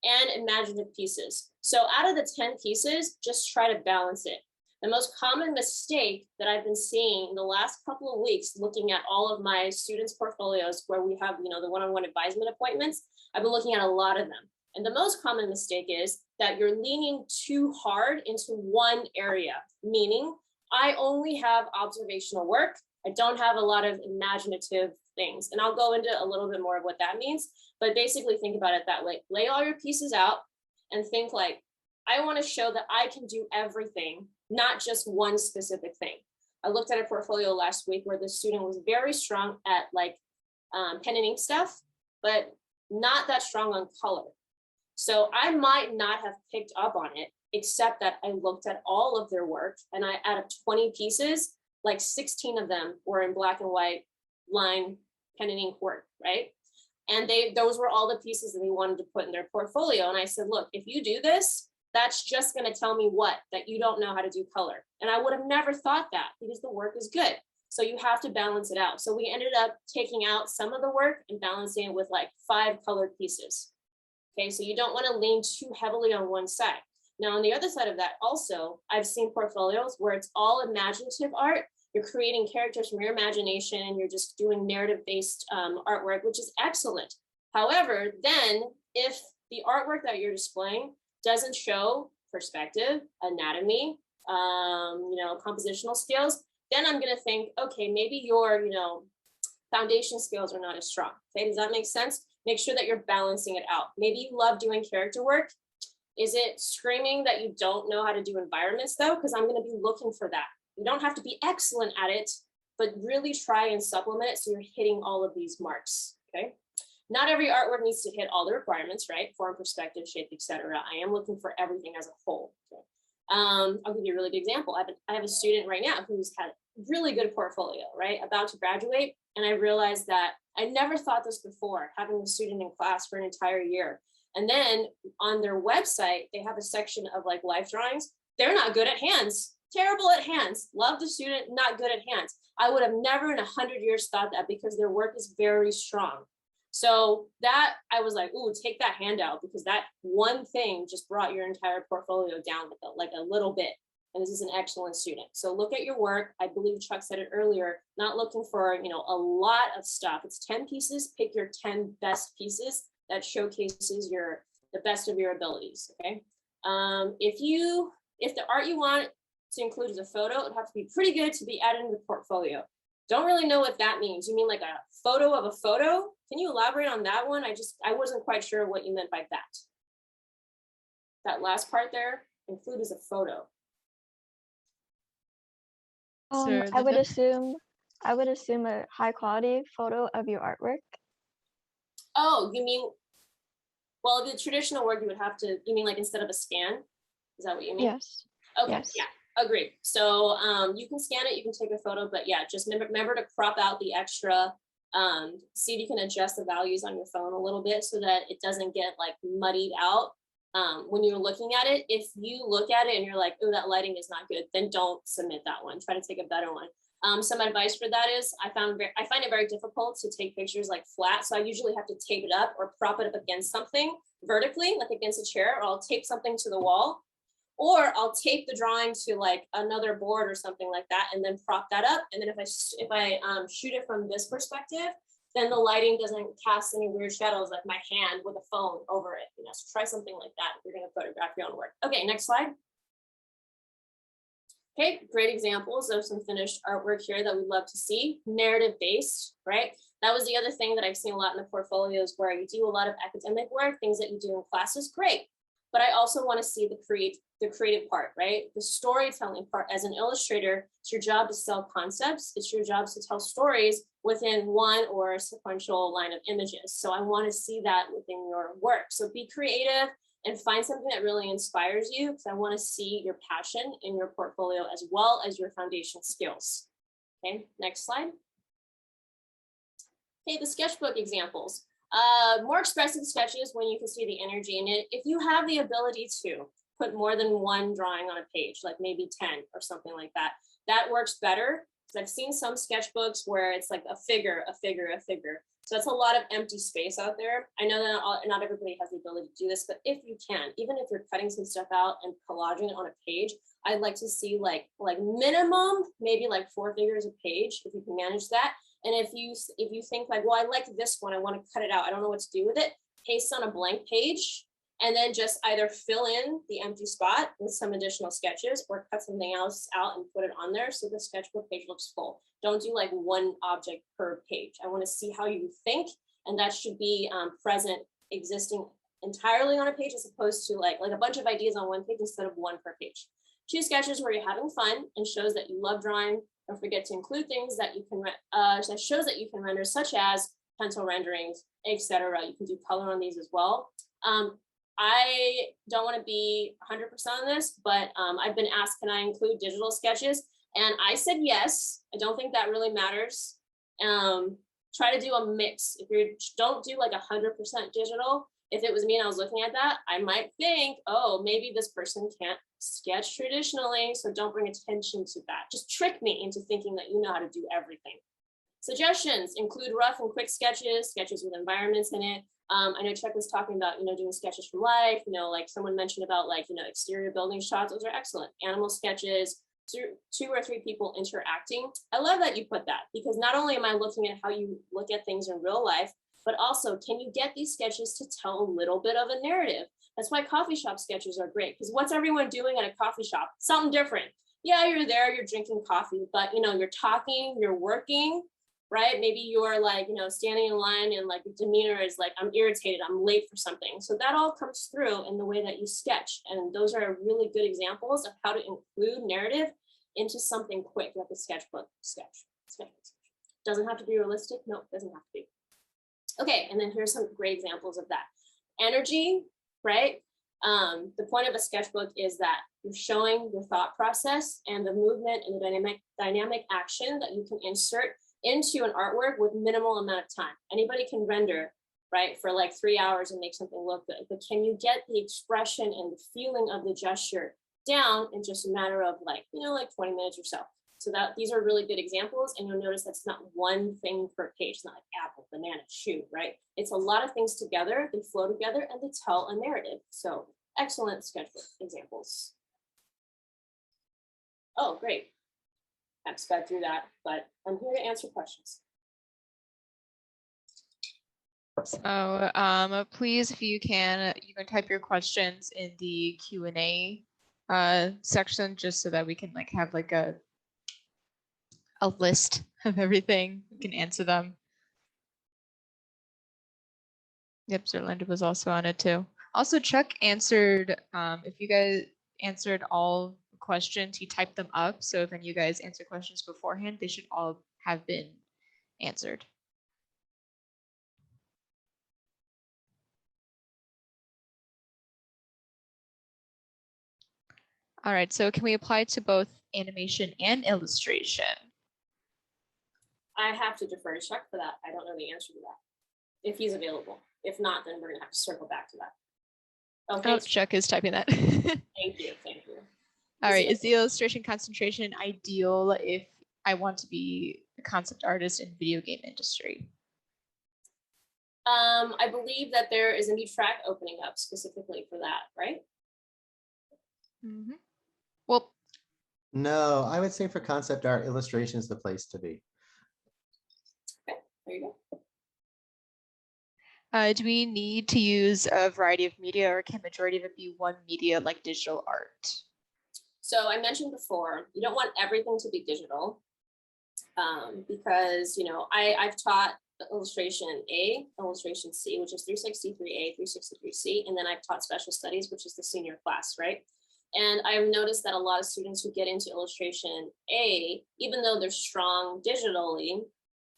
and imaginative pieces. So out of the 10 pieces, just try to balance it. The most common mistake that I've been seeing in the last couple of weeks, looking at all of my students' portfolios where we have, you know, the one-on-one advisement appointments, I've been looking at a lot of them. And the most common mistake is that you're leaning too hard into one area, meaning I only have observational work. I don't have a lot of imaginative things. And I'll go into a little bit more of what that means, but basically think about it that way. Lay all your pieces out and think like, I want to show that I can do everything, not just one specific thing. I looked at a portfolio last week where the student was very strong at like pen and ink stuff, but not that strong on color. So I might not have picked up on it, except that I looked at all of their work, and I, out of 20 pieces, like 16 of them were in black and white line pen and ink work, right? And those were all the pieces that they wanted to put in their portfolio. And I said, look, if you do this, that's just going to tell me what? That you don't know how to do color. And I would have never thought that, because the work is good. So you have to balance it out. So we ended up taking out some of the work and balancing it with like 5 colored pieces. Okay, so you don't want to lean too heavily on one side. Now, on the other side of that, also, I've seen portfolios where it's all imaginative art. You're creating characters from your imagination, and you're just doing narrative-based artwork, which is excellent. However, then if the artwork that you're displaying doesn't show perspective, anatomy, compositional skills, then I'm going to think, okay, maybe your, foundation skills are not as strong. Okay, does that make sense? Make sure that you're balancing it out. Maybe you love doing character work. Is it screaming that you don't know how to do environments though? Because I'm going to be looking for that. You don't have to be excellent at it, but really try and supplement it so you're hitting all of these marks, okay? Not every artwork needs to hit all the requirements, right? Form, perspective, shape, etc. I am looking for everything as a whole. Okay? I'll give you a really good example. I have a student right now who's had really good portfolio, right? About to graduate. And I realized that I never thought this before, having a student in class for an entire year. And then on their website, they have a section of like life drawings. They're not good at hands, terrible at hands. Love the student, not good at hands. I would have never in 100 years thought that, because their work is very strong. So that I was like, ooh, take that handout, because that one thing just brought your entire portfolio down like a little bit. And this is an excellent student. So look at your work. I believe Chuck said it earlier, not looking for, a lot of stuff. It's 10 pieces, pick your 10 best pieces that showcases the best of your abilities, okay? If the art you want to include is a photo, it would have to be pretty good to be added in the portfolio. Don't really know what that means. You mean like a photo of a photo? Can you elaborate on that one? I wasn't quite sure what you meant by that. That last part there, include as a photo. Sir, I would assume a high quality photo of your artwork. Oh, you mean, well, the traditional work you would have to, you mean like instead of a scan? Is that what you mean? Yes. Okay, Yes. yeah, agreed. So you can scan it, you can take a photo, but yeah, just remember to crop out the extra, see if you can adjust the values on your phone a little bit so that it doesn't get like muddied out. When you're looking at it, if you look at it and you're like, oh, that lighting is not good, then don't submit that one. Try to take a better one. Some advice for that is I find it very difficult to take pictures like flat. So I usually have to tape it up or prop it up against something vertically, like against a chair, or I'll tape something to the wall, or I'll tape the drawing to like another board or something like that, and then prop that up. And then if I shoot it from this perspective, then the lighting doesn't cast any weird shadows like my hand with a phone over it. So try something like that if you're going to photograph your own work. Okay, next slide. Okay, great examples of some finished artwork here that we'd love to see. Narrative based, right? That was the other thing that I've seen a lot in the portfolios, where you do a lot of academic work, things that you do in classes, great. But I also want to see the creative part, right? The storytelling part. As an illustrator, it's your job to sell concepts. It's your job to tell stories within one or a sequential line of images. So I want to see that within your work. So be creative and find something that really inspires you, because I want to see your passion in your portfolio as well as your foundation skills. Okay, next slide. Okay, the sketchbook examples. More expressive sketches when you can see the energy in it. If you have the ability to put more than one drawing on a page, like maybe 10 or something like that, that works better. Because I've seen some sketchbooks where it's like a figure, a figure, a figure. So that's a lot of empty space out there. I know that not everybody has the ability to do this, but if you can, even if you're cutting some stuff out and collaging it on a page, I'd like to see like minimum, maybe like 4 figures a page, if you can manage that. And if you think like, well, I like this one, I want to cut it out, I don't know what to do with it, paste on a blank page, and then just either fill in the empty spot with some additional sketches, or cut something else out and put it on there so the sketchbook page looks full. Don't do like one object per page. I want to see how you think, and that should be present, existing entirely on a page, as opposed to like a bunch of ideas on one page instead of one per page. Choose sketches where you're having fun and shows that you love drawing, Don't forget to include things that you can that shows that you can render, such as pencil renderings, etc. You can do color on these as well. I don't want to be 100% on this, but I've been asked, can I include digital sketches? And I said yes. I don't think that really matters. Try to do a mix. If you don't do like 100% digital, if it was me and I was looking at that, I might think, oh, maybe this person can't sketch traditionally, so don't bring attention to that. Just trick me into thinking that you know how to do everything. Suggestions include rough and quick sketches, sketches with environments in it. I know Chuck was talking about, doing sketches from life, like someone mentioned about like, exterior building shots. Those are excellent. Animal sketches, two or three people interacting. I love that you put that, because not only am I looking at how you look at things in real life, but also can you get these sketches to tell a little bit of a narrative? That's why coffee shop sketches are great, because what's everyone doing at a coffee shop? Something different. Yeah, you're there, you're drinking coffee, but you're talking, you're working, right? Maybe you're like, standing in line and like your demeanor is like, I'm irritated, I'm late for something. So that all comes through in the way that you sketch. And those are really good examples of how to include narrative into something quick, like a sketchbook sketch. Doesn't have to be realistic. No, it doesn't have to be. Okay, and then here's some great examples of that. Energy, right? The point of a sketchbook is that you're showing your thought process and the movement and the dynamic action that you can insert into an artwork with minimal amount of time. Anybody can render, right, for like 3 hours and make something look good, but can you get the expression and the feeling of the gesture down in just a matter of like, like 20 minutes or so? So that these are really good examples, and you'll notice that's not one thing per page. It's not like apple, banana, shoe, right? It's a lot of things together, they flow together and they tell a narrative. So excellent sketchbook examples. Oh, great. I've sped through that, but I'm here to answer questions. So please, if you can type your questions in the Q&A section, just so that we can like have like a list of everything. We can answer them. Yep, Zerlinda was also on it too. Also, Chuck answered, if you guys answered all questions, he typed them up. So if any of you guys answer questions beforehand, they should all have been answered. All right, so can we apply to both animation and illustration? I have to defer to Chuck for that. I don't know the answer to that, if he's available. If not, then we're gonna have to circle back to that. Oh, thanks. Chuck is typing that. Thank you. All right, is the illustration concentration ideal if I want to be a concept artist in video game industry? I believe that there is a new track opening up specifically for that, right? Mm-hmm. Well, no, I would say for concept art, illustration is the place to be. Okay, there you go. Do we need to use a variety of media, or can majority of it be one media like digital art? So I mentioned before, you don't want everything to be digital because, I've taught illustration A, illustration C, which is 363A, 363C, and then I've taught special studies, which is the senior class, right? And I've noticed that a lot of students who get into illustration A, even though they're strong digitally,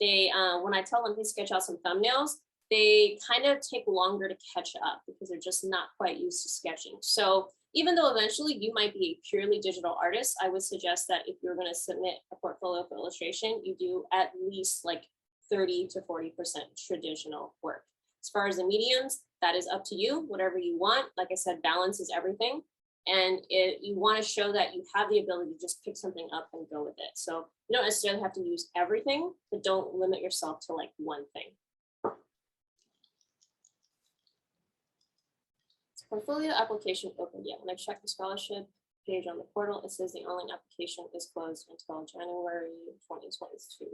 they, when I tell them, hey, sketch out some thumbnails, they kind of take longer to catch up because they're just not quite used to sketching. So even though eventually you might be a purely digital artist, I would suggest that if you're going to submit a portfolio for illustration, you do at least like 30 to 40% traditional work. As far as the mediums, that is up to you, whatever you want. Like I said, balance is everything. And you want to show that you have the ability to just pick something up and go with it. So you don't necessarily have to use everything, but don't limit yourself to like one thing. Portfolio application opened yet. When I checked the scholarship page on the portal, it says the online application is closed until January 2022.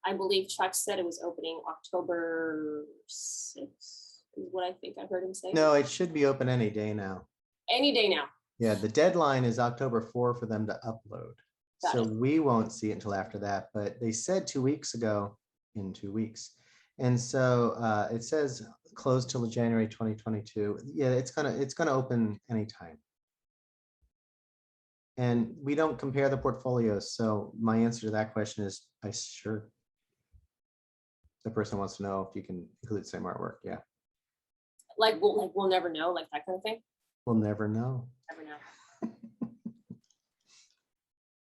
I believe Chuck said it was opening October 6th, is what I think I heard him say. No, it should be open any day now. Any day now. Yeah, the deadline is October 4 for them to upload. So we won't see it until after that, but they said 2 weeks ago, in 2 weeks. And so it says closed till January 2022. Yeah, it's gonna open anytime. And we don't compare the portfolios. So my answer to that question is, I sure. The person wants to know if you can include the same artwork. Yeah. Like we'll never know, like that kind of thing. We'll never know. Never know.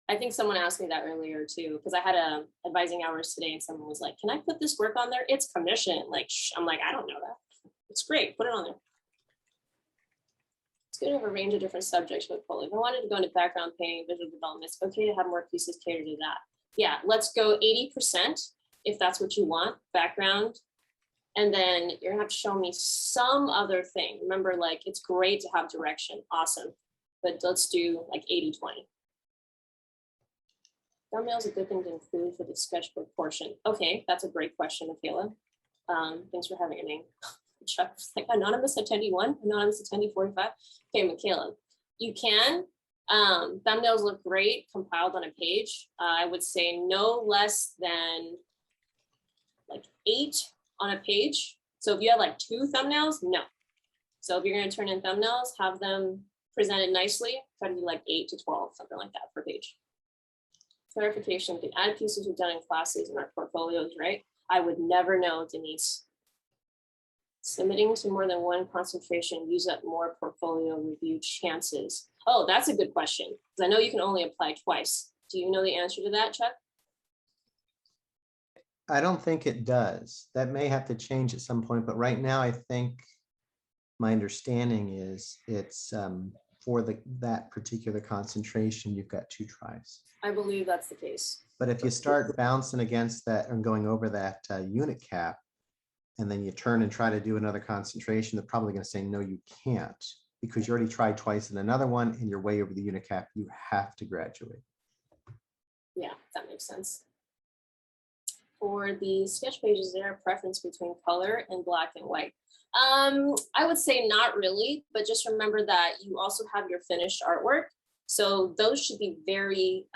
I think someone asked me that earlier too, because I had advising hours today and someone was like, can I put this work on there? It's commission. Like, I'm like, I don't know that. It's great. Put it on there. It's good to have a range of different subjects with portfolio. If I wanted to go into background painting, visual development, it's okay to have more pieces catered to that. Yeah, let's go 80% if that's what you want, background. And then you're gonna have to show me some other thing. Remember, like, it's great to have direction, awesome. But let's do like 80-20. Thumbnail is a good thing to include for the sketchbook portion. Okay, that's a great question, Michaela. Thanks for having a name. Chuck's like anonymous attendee 1, anonymous attendee 45. Okay, Michaela, you can. Thumbnails look great compiled on a page. I would say no less than like 8 on a page. So if you have like 2 thumbnails, no. So if you're going to turn in thumbnails, have them presented nicely. Try to do like 8 to 12, something like that per page. Clarification, the add pieces we've done in classes and our portfolios, right? I would never know, Denise. Submitting to more than one concentration, use up more portfolio review chances. Oh, that's a good question, because I know you can only apply twice. Do you know the answer to that, Chuck? I don't think it does. That may have to change at some point, but right now I think my understanding is it's for that particular concentration, you've got 2 tries. I believe that's the case. But if you start bouncing against that and going over that unit cap, and then you turn and try to do another concentration, they're probably going to say, no, you can't, because you already tried twice in another one and you're way over the unit cap. You have to graduate. Yeah, that makes sense. For the sketch pages, is there a preference between color and black and white? I would say not really, but just remember that you also have your finished artwork. So those should be very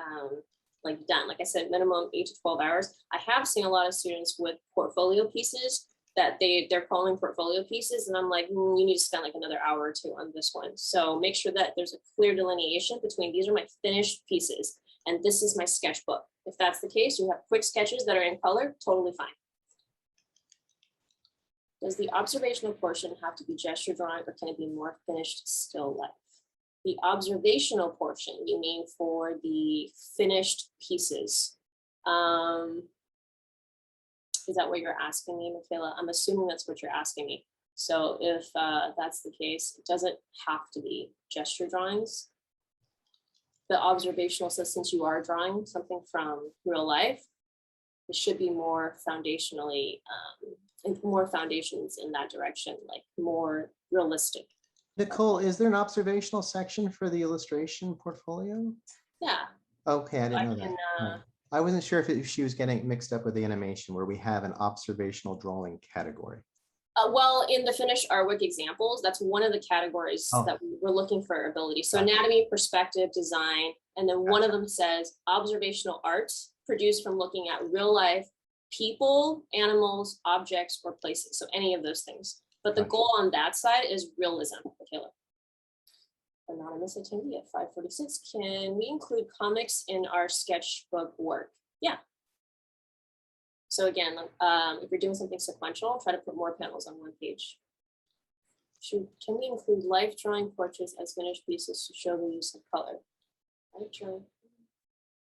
like done. Like I said, minimum 8 to 12 hours. I have seen a lot of students with portfolio pieces that they're calling portfolio pieces. And I'm like, you need to spend like another hour or 2 on this one. So make sure that there's a clear delineation between these are my finished pieces and this is my sketchbook. If that's the case, you have quick sketches that are in color, totally fine. Does the observational portion have to be gesture drawing or can it be more finished still life? The observational portion, you mean for the finished pieces? Is that what you're asking me, Michaela? I'm assuming that's what you're asking me. So if that's the case, it doesn't have to be gesture drawings. The observational, so since you are drawing something from real life, it should be more foundationally, more foundations in that direction, like more realistic. Nicole, is there an observational section for the illustration portfolio? Yeah. Okay, I didn't know that. Right. I wasn't sure if she was getting mixed up with the animation where we have an observational drawing category. Well, in the finished artwork examples, that's one of the categories that we're looking for ability. So anatomy, perspective, design, and then one of them says observational art produced from looking at real life people, animals, objects, or places. So any of those things. But the goal on that side is realism. Michaela. Anonymous attendee at 546. Can we include comics in our sketchbook work? Yeah. So again, if you're doing something sequential, try to put more panels on one page. Can we include life drawing portraits as finished pieces to show the use of color? Life drawing.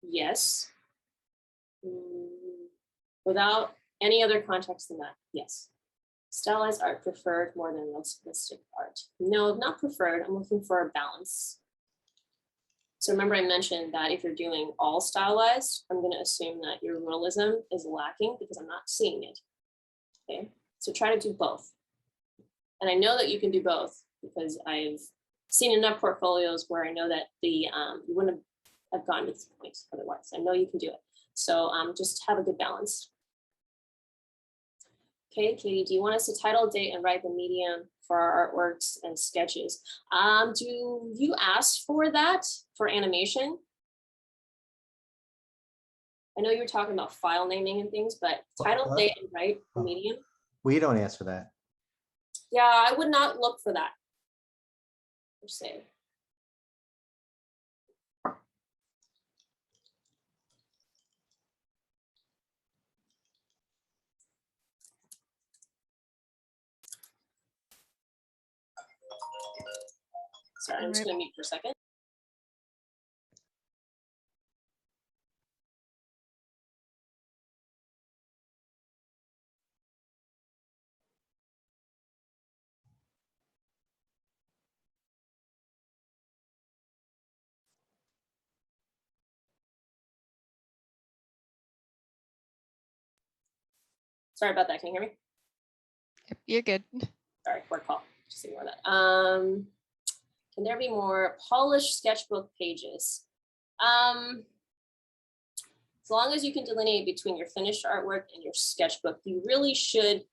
Yes. Without any other context than that, yes. Stylized art preferred more than realistic art? No, not preferred. I'm looking for a balance. So remember I mentioned that if you're doing all stylized, I'm going to assume that your realism is lacking because I'm not seeing it. Okay, so try to do both. And I know that you can do both because I've seen enough portfolios where I know that you wouldn't have gotten to this point otherwise. I know you can do it. So just have a good balance. Okay, Katie, do you want us to title, date, and write the medium for our artworks and sketches? Do you ask for that for animation? I know you were talking about file naming and things, but title, date, and write the medium? We don't ask for that. Yeah, I would not look for that, per se. Sorry, I'm just gonna mute for a second. Sorry about that. Can you hear me? You're good. Sorry, work call. Just ignore that. Can there be more polished sketchbook pages? As long as you can delineate between your finished artwork and your sketchbook, you really should,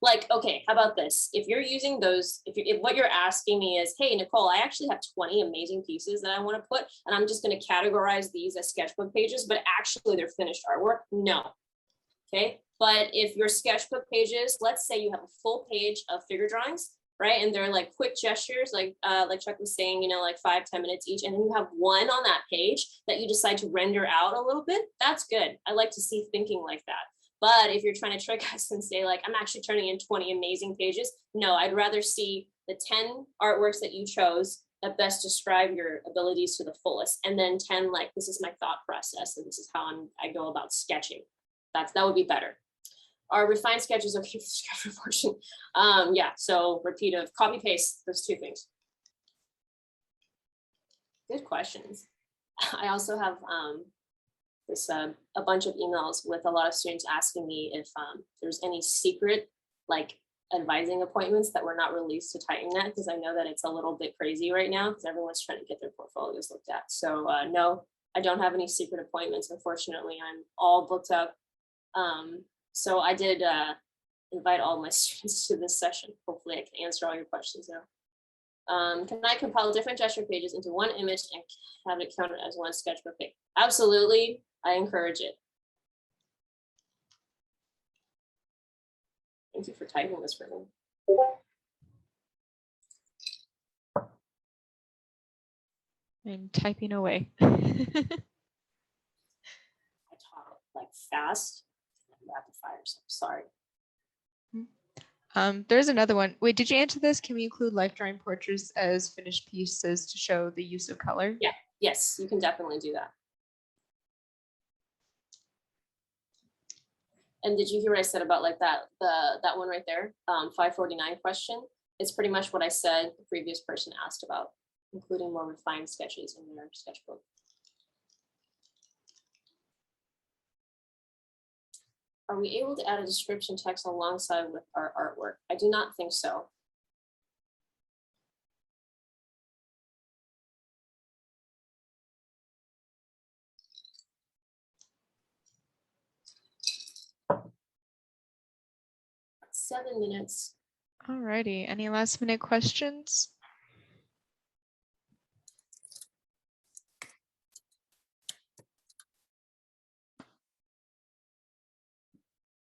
like, okay, how about this? If you're using those, if what you're asking me is, hey, Nicole, I actually have 20 amazing pieces that I want to put, and I'm just going to categorize these as sketchbook pages, but actually they're finished artwork, no. Okay, but if your sketchbook pages, let's say you have a full page of figure drawings, right? And they're like quick gestures, like Chuck was saying, you know, like 5-10 minutes each. And then you have one on that page that you decide to render out a little bit. That's good. I like to see thinking like that. But if you're trying to trick us and say like, I'm actually turning in 20 amazing pages. No, I'd rather see the 10 artworks that you chose that best describe your abilities to the fullest. And then 10, like, this is my thought process. And this is how I go about sketching. That would be better. Are refined sketches okay for the sketch portion? Yeah, so repetitive, copy paste, those two things. Good questions. I also have a bunch of emails with a lot of students asking me if there's any secret like advising appointments that were not released to TitanNet, because I know that it's a little bit crazy right now because everyone's trying to get their portfolios looked at. So no, I don't have any secret appointments. Unfortunately, I'm all booked up. So I did invite all my students to this session. Hopefully I can answer all your questions now. Can I compile different gesture pages into one image and have it counted as one sketchbook page? Absolutely, I encourage it. Thank you for typing this for me. I'm typing away. I talk like fast, rapid fire, so sorry. There's another one. Wait, did you answer this? Can we include life drawing portraits as finished pieces to show the use of color? Yeah, yes, you can definitely do that. And did you hear what I said about like that one right there, 549 question? It's pretty much what I said the previous person asked about, including more refined sketches in your sketchbook. Are we able to add a description text alongside with our artwork? I do not think so. That's 7 minutes. Alrighty, any last minute questions?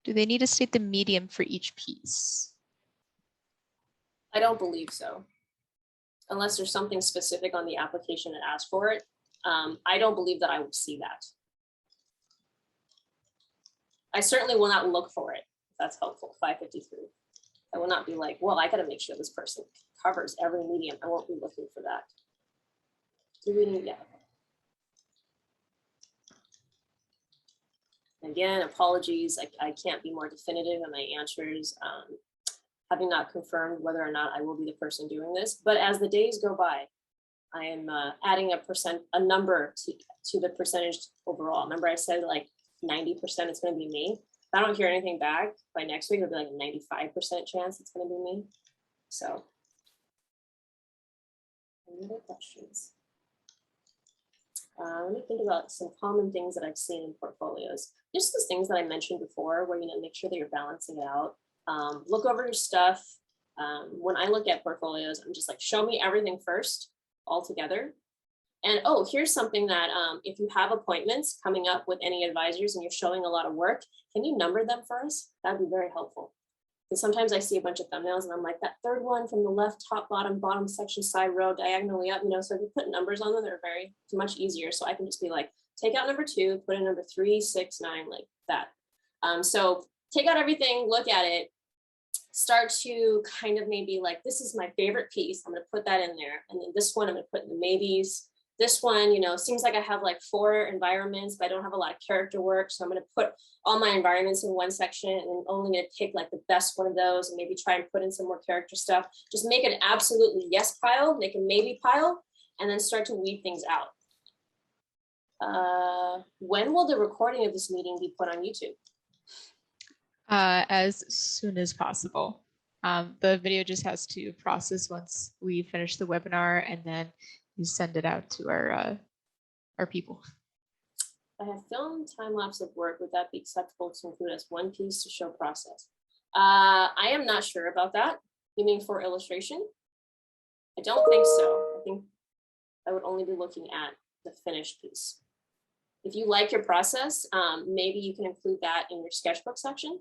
Do they need to state the medium for each piece? I don't believe so. Unless there's something specific on the application that asks for it. I don't believe that I would see that. I certainly will not look for it, if that's helpful, 553. I will not be like, well, I gotta make sure this person covers every medium. I won't be looking for that. Do we need, yeah. Again, apologies, I can't be more definitive in my answers, having not confirmed whether or not I will be the person doing this. But as the days go by, I am adding a number to the percentage overall. Remember I said like 90% it's gonna be me. If I don't hear anything back by next week, it'll be like a 95% chance it's gonna be me. So, any other questions? Let me think about some common things that I've seen in portfolios. Just those things that I mentioned before, where, you know, make sure that you're balancing it out. Look over your stuff. When I look at portfolios, I'm just like, show me everything first, all together. And oh, here's something that if you have appointments coming up with any advisors and you're showing a lot of work, can you number them for us? That'd be very helpful. Because sometimes I see a bunch of thumbnails and I'm like, that third one from the left, top, bottom section, side row, diagonally up, you know, so if you put numbers on them, they're it's much easier. So I can just be like, take out number 2, put in number 3, 6, 9, like that. So take out everything, look at it, start to kind of maybe like, this is my favorite piece, I'm gonna put that in there. And then this one I'm gonna put in the maybes. This one, you know, seems like I have like 4 environments, but I don't have a lot of character work. So I'm gonna put all my environments in one section and I'm only gonna pick like the best one of those and maybe try and put in some more character stuff. Just make an absolutely yes pile, make a maybe pile, and then start to weed things out. When will the recording of this meeting be put on YouTube? As soon as possible. The video just has to process once we finish the webinar, and then you send it out to our people. I have filmed time lapse of work. Would that be acceptable to include as one piece to show process? I am not sure about that. You mean for illustration? I don't think so. I think I would only be looking at the finished piece. If you like your process, maybe you can include that in your sketchbook section.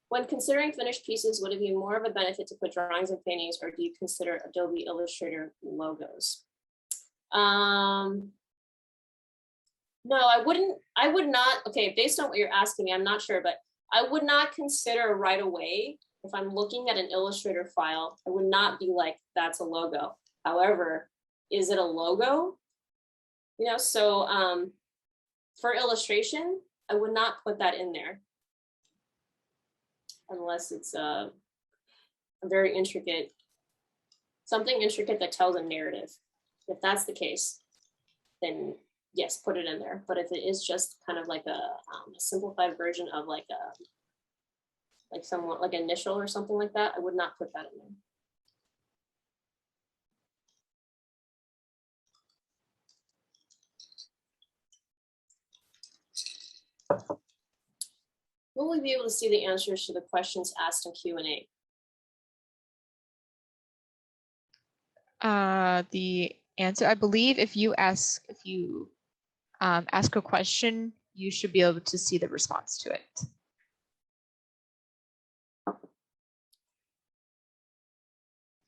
When considering finished pieces, would it be more of a benefit to put drawings and paintings, or do you consider Adobe Illustrator logos? No, I would not, okay, based on what you're asking me, I'm not sure, but I would not consider right away, if I'm looking at an Illustrator file, I would not be like, that's a logo. However, is it a logo? You know, so for illustration, I would not put that in there unless it's a very intricate, something intricate that tells a narrative. If that's the case, then yes, put it in there. But if it is just kind of like a simplified version of like somewhat like initial or something like that, I would not put that in there. Will we be able to see the answers to the questions asked in Q&A? The answer, I believe, if you ask a question, you should be able to see the response to it.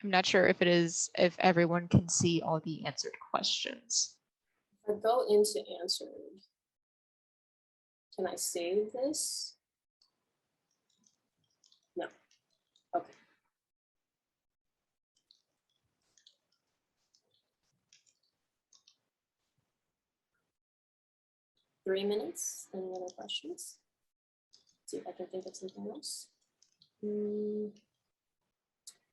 I'm not sure if if everyone can see all the answered questions. If I go into answered, can I save this? No. Okay. Three minutes. Any other questions? Let's see if I can think of something else.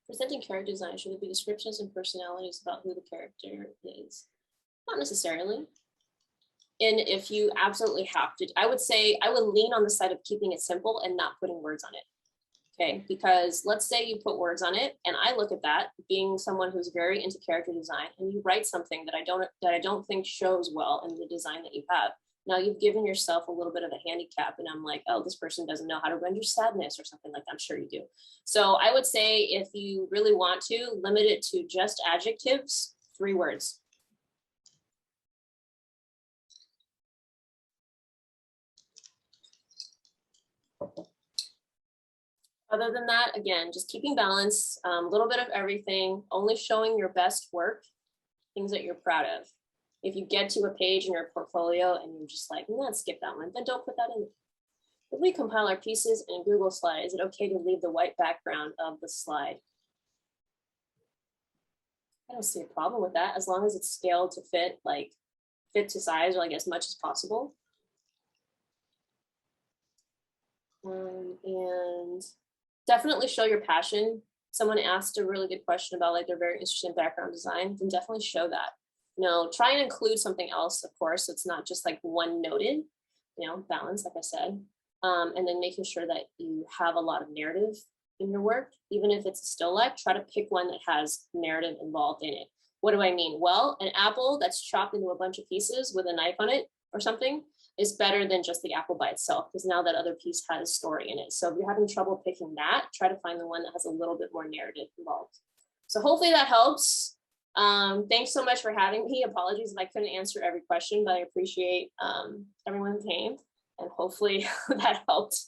Presenting character design, should there be descriptions and personalities about who the character is? Not necessarily. And if you absolutely have to, I would say I would lean on the side of keeping it simple and not putting words on it. Okay, because let's say you put words on it and I look at that being someone who's very into character design and you write something that I don't think shows well in the design that you have. Now you've given yourself a little bit of a handicap and I'm like, oh, this person doesn't know how to render sadness or something like that. I'm sure you do. So I would say if you really want to, limit it to just adjectives, 3 words. Other than that, again, just keeping balance, a little bit of everything, only showing your best work, things that you're proud of. If you get to a page in your portfolio and you're just like, let's skip that one, then don't put that in. If we compile our pieces in Google Slide, is it okay to leave the white background of the slide? I don't see a problem with that, as long as it's scaled to fit to size, or like as much as possible. And definitely show your passion. Someone asked a really good question about like they're very interested in background design, then definitely show that. You know, try and include something else, of course. So it's not just like one noted, you know, balance, like I said. And then making sure that you have a lot of narrative in your work. Even if it's a still life, try to pick one that has narrative involved in it. What do I mean? Well, an apple that's chopped into a bunch of pieces with a knife on it or something is better than just the apple by itself, because now that other piece has a story in it. So if you're having trouble picking that, try to find the one that has a little bit more narrative involved. So hopefully that helps. Thanks so much for having me. Apologies if I couldn't answer every question, but I appreciate everyone who came, and hopefully that helped.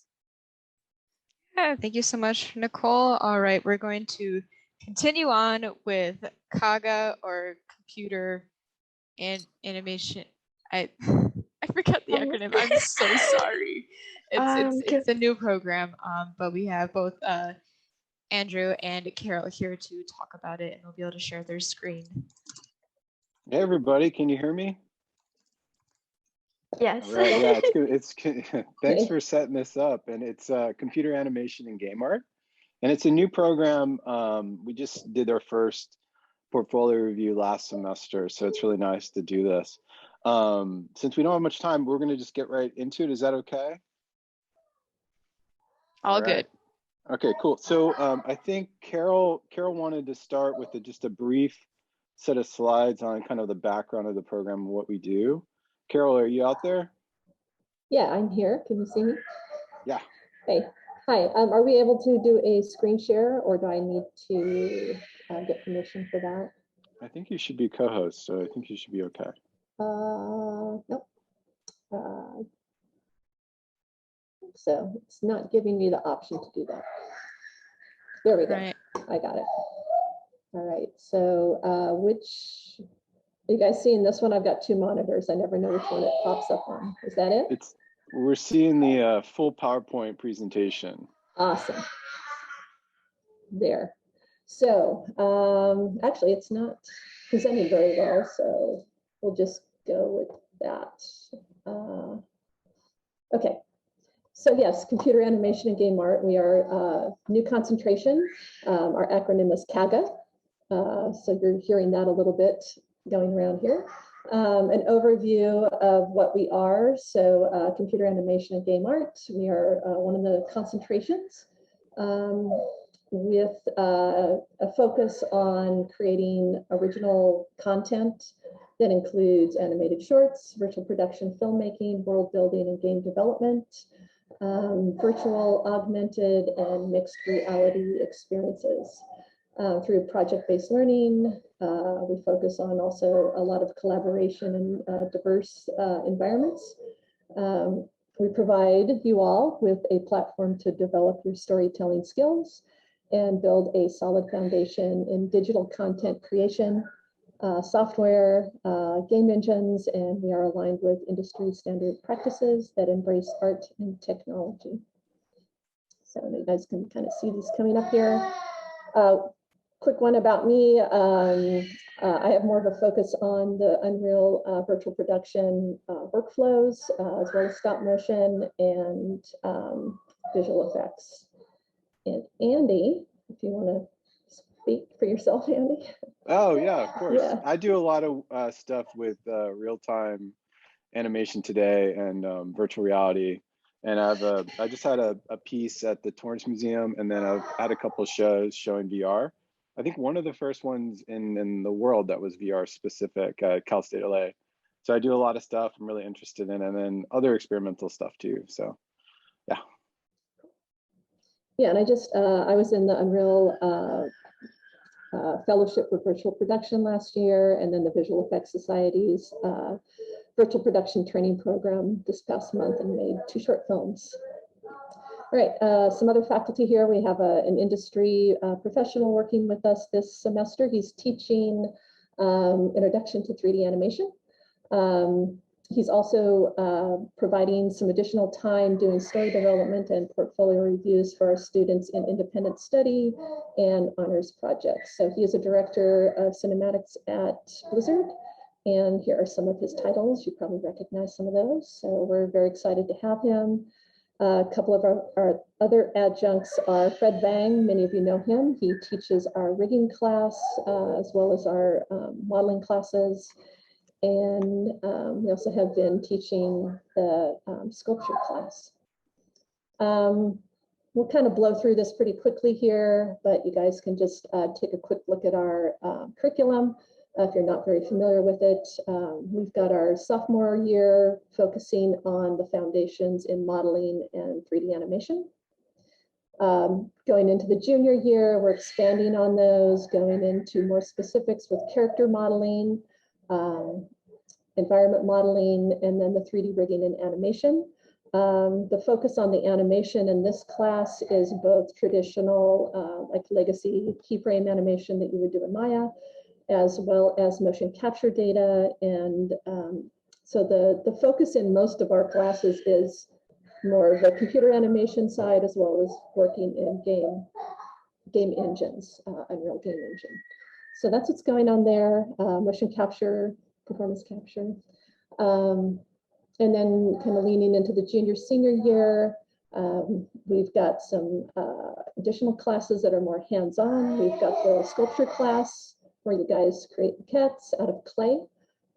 Yeah, thank you so much, Nicole. All right, we're going to continue on with Kaga, or computer and animation. I forgot the acronym. I'm so sorry. It's a new program, but we have both Andrew and Carol here to talk about it, and they'll be able to share their screen. Hey everybody, can you hear me? Yes. All right, yeah, it's good. Thanks for setting this up. And it's computer animation and game art. And it's a new program. We just did our first portfolio review last semester, so it's really nice to do this. Since we don't have much time, we're gonna just get right into it. Is that okay? All right. good. Okay, cool. So I think Carol wanted to start with just a brief set of slides on kind of the background of the program and what we do. Carol, are you out there? Yeah, I'm here. Can you see me? Yeah. Hey, hi. Are we able to do a screen share, or do I need to get permission for that? I think you should be co-host, so I think you should be okay. Nope. So it's not giving me the option to do that. There we go. Right. I got it. All right. So which, are you guys seeing this one? I've got two monitors. I never know which one it pops up on. Is that it? We're seeing the full PowerPoint presentation. Awesome. There. So actually it's not presenting very well, so we'll just go with that. Okay. So yes, computer animation and game art. We are new concentration. Our acronym is CAGA. So you're hearing that a little bit going around here. An overview of what we are. So computer animation and game art. We are one of the concentrations with a focus on creating original content that includes animated shorts, virtual production filmmaking, world building, and game development, virtual, augmented, and mixed reality experiences. Through project-based learning, we focus on also a lot of collaboration in diverse environments. We provide you all with a platform to develop your storytelling skills and build a solid foundation in digital content creation, software, game engines, and we are aligned with industry standard practices that embrace art and technology. So you guys can kind of see these coming up here. Quick one about me. I have more of a focus on the Unreal virtual production workflows, as well as stop motion and visual effects. And Andy, if you want to speak for yourself, Andy. Oh yeah, of course. Yeah. I do a lot of stuff with real-time animation today and virtual reality. And I just had a piece at the Torrance Museum, and then I've had a couple of shows showing VR. I think one of the first ones in the world that was VR specific at Cal State LA. So I do a lot of stuff I'm really interested in, and then other experimental stuff too. So yeah. Yeah, and I was in the Unreal Fellowship for Virtual Production last year, and then the Visual Effects Society's virtual production training program this past month, and made 2 short films. All right, some other faculty here. We have an industry professional working with us this semester. He's teaching Introduction to 3D Animation. He's also providing some additional time doing story development and portfolio reviews for our students in independent study and honors projects. So he is a director of cinematics at Blizzard, and here are some of his titles. You probably recognize some of those. So we're very excited to have him. A couple of our other adjuncts are Fred Bang. Many of you know him. He teaches our rigging class as well as our modeling classes. And we also have been teaching the sculpture class. We'll kind of blow through this pretty quickly here, but you guys can just take a quick look at our curriculum. If you're not very familiar with it, we've got our sophomore year focusing on the foundations in modeling and 3D animation. Going into the junior year, we're expanding on those, going into more specifics with character modeling, environment modeling, and then the 3D rigging and animation. The focus on the animation in this class is both traditional, like legacy keyframe animation that you would do in Maya, as well as motion capture data. And so the focus in most of our classes is more of the computer animation side, as well as working in game engines, Unreal Game Engine. So that's what's going on there, motion capture, performance capture. And then kind of leaning into the junior senior year, we've got some additional classes that are more hands-on. We've got the sculpture class where you guys create maquettes out of clay,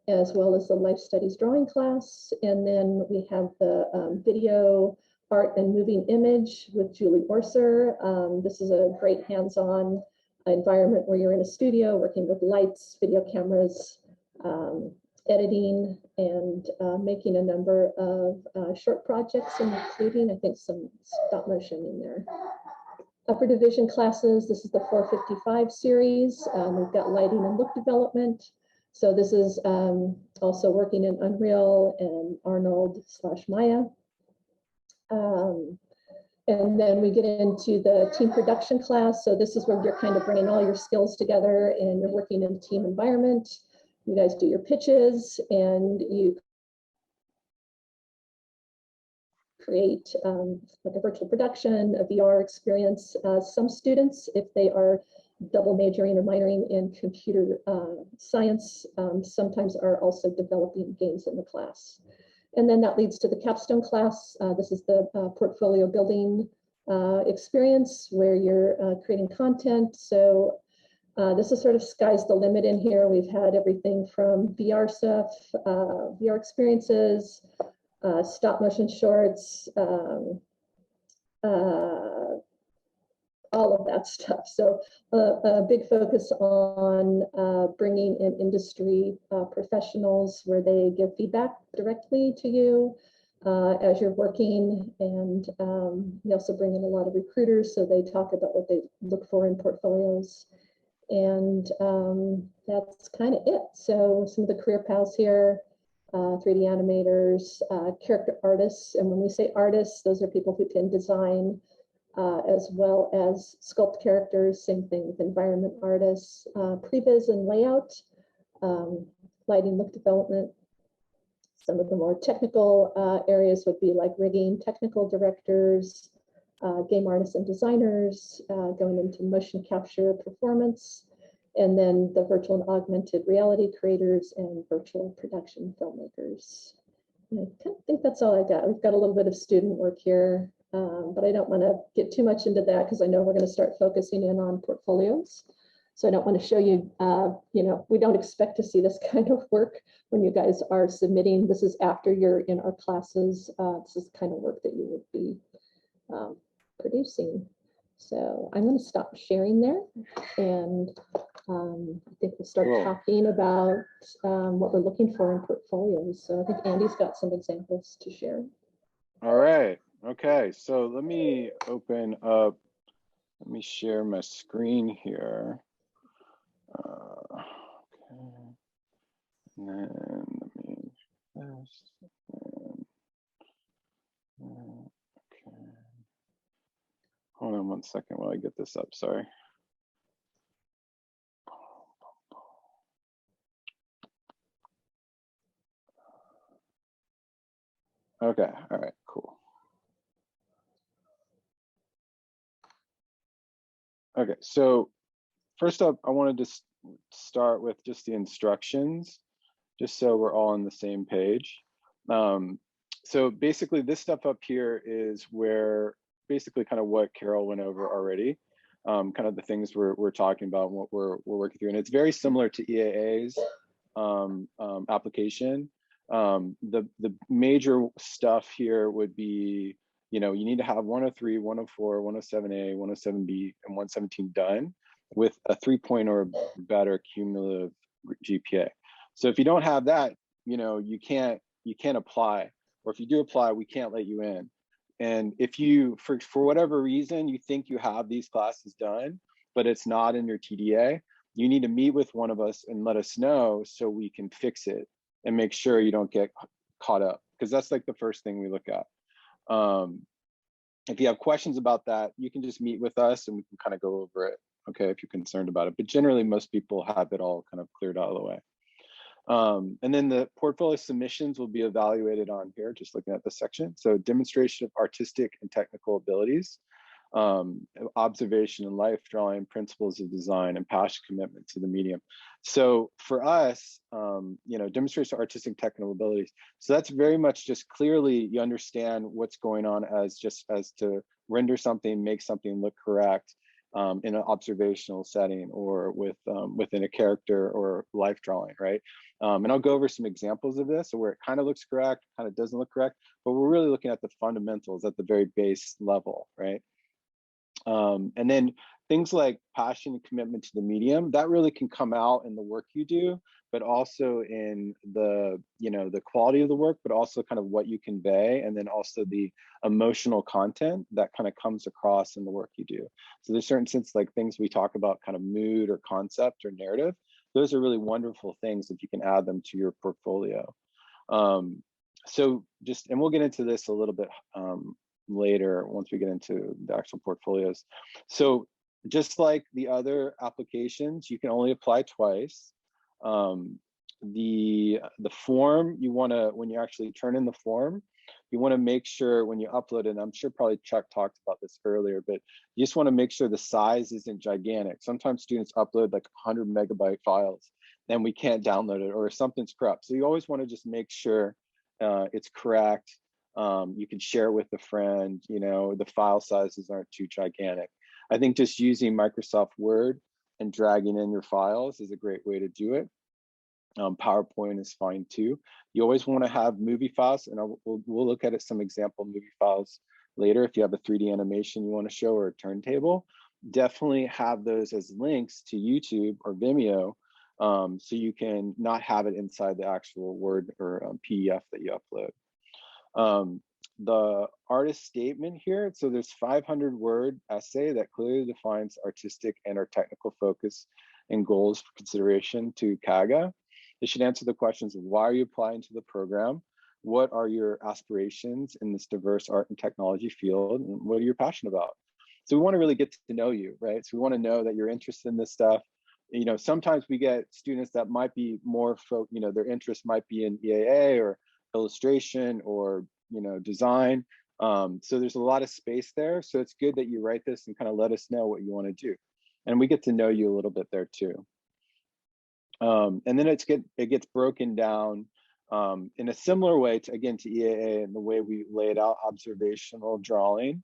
as well as the life studies drawing class. And then we have the video art and moving image with Julie Orser. This is a great hands-on environment where you're in a studio working with lights, video cameras, editing, and making a number of short projects, including, I think, some stop motion in there. Upper division classes, this is the 455 series. We've got lighting and look development. So this is also working in Unreal and Arnold/Maya. And then we get into the team production class. So this is where you're kind of bringing all your skills together and you're working in a team environment. You guys do your pitches and you create like a virtual production, a VR experience. Some students, if they are double majoring or minoring in computer science, sometimes are also developing games in the class. And then that leads to the capstone class. This is the portfolio building experience where you're creating content. So this is sort of sky's the limit in here. We've had everything from VR stuff, VR experiences, stop motion shorts, all of that stuff. So a big focus on bringing in industry professionals where they give feedback directly to you as you're working. And we also bring in a lot of recruiters, so they talk about what they look for in portfolios. And that's kind of it. So some of the career paths here, 3D animators, character artists. And when we say artists, those are people who can design as well as sculpt characters. Same thing with environment artists, previs and layout, lighting, look development. Some of the more technical areas would be like rigging, technical directors, game artists and designers, going into motion capture, performance, and then the virtual and augmented reality creators and virtual production filmmakers. And I kind of think that's all I got. We've got a little bit of student work here, but I don't want to get too much into that because I know we're going to start focusing in on portfolios. So I don't want to show you, you know, we don't expect to see this kind of work when you guys are submitting. This is after you're in our classes. This is the kind of work that you would be producing. So I'm going to stop sharing there, and I think we'll start talking about what we're looking for in portfolios. So I think Andy's got some examples to share. All right. Okay. So let me open up. Let me share my screen here. Okay. And then let me this. Okay. Hold on one second while I get this up. Sorry. Okay. All right. Cool. Okay. So first up, I wanted to start with just the instructions, just so we're all on the same page. So basically this stuff up here is where basically kind of what Carol went over already, kind of the things we're talking about and what we're working through. And it's very similar to EAA's application. The major stuff here would be, you know, you need to have 103, 104, 107A, 107B, and 117 done with a 3 or better cumulative GPA. So if you don't have that, you know, you can't apply, or if you do apply, we can't let you in. And if you, for whatever reason, you think you have these classes done, but it's not in your TDA, you need to meet with one of us and let us know so we can fix it and make sure you don't get caught up, because that's like the first thing we look at. If you have questions about that, you can just meet with us and we can kind of go over it, okay, if you're concerned about it. But generally, most people have it all kind of cleared out of the way. And then the portfolio submissions will be evaluated on here, just looking at this section. So demonstration of artistic and technical abilities. observation and life drawing, principles of design, and passion commitment to the medium. So for us, demonstrates artistic technical abilities. So that's very much just clearly you understand what's going on as to render something, make something look correct in an observational setting or within a character or life drawing, right? And I'll go over some examples of this, where it kind of looks correct, kind of doesn't look correct, but we're really looking at the fundamentals at the very base level, right? And then things like passion and commitment to the medium, that really can come out in the work you do, but also in the quality of the work, but also kind of what you convey, and then also the emotional content that kind of comes across in the work you do. So there's certain sense, like things we talk about, kind of mood or concept or narrative. Those are really wonderful things if you can add them to your portfolio. And we'll get into this a little bit later once we get into the actual portfolios. So just like the other applications, you can only apply twice. The form, you want to, when you actually turn in the form, you want to make sure when you upload it, and I'm sure probably Chuck talked about this earlier, but you just want to make sure the size isn't gigantic. Sometimes students upload like 100 megabyte files, then we can't download it, or something's corrupt. So you always want to just make sure it's correct. You can share it with a friend, the file sizes aren't too gigantic. I think just using Microsoft Word and dragging in your files is a great way to do it. PowerPoint is fine too. You always want to have movie files, and we'll look at some example movie files later. If you have a 3D animation you want to show or a turntable, definitely have those as links to YouTube or Vimeo, so you can not have it inside the actual Word or PDF that you upload. The artist statement here, so there's 500-word essay that clearly defines artistic and or technical focus and goals for consideration to CAGA. It should answer the questions of why are you applying to the program? What are your aspirations in this diverse art and technology field? And what are you passionate about? So we want to really get to know you, right? So we want to know that you're interested in this stuff. Sometimes we get students that might be more, their interest might be in EAA or illustration or design. So there's a lot of space there. So it's good that you write this and kind of let us know what you want to do. And we get to know you a little bit there too. And then it gets broken down in a similar way to EAA and the way we laid out observational drawing,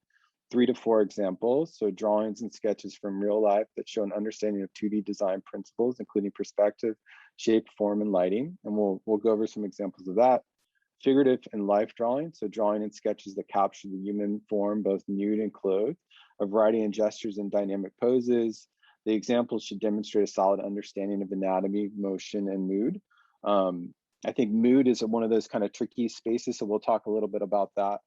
3 to 4 examples. So drawings and sketches from real life that show an understanding of 2D design principles, including perspective, shape, form, and lighting. And we'll go over some examples of that. Figurative and life drawing, so drawing and sketches that capture the human form, both nude and clothed, a variety in gestures and dynamic poses. The examples should demonstrate a solid understanding of anatomy, motion, and mood. I think mood is one of those kind of tricky spaces, so we'll talk a little bit about that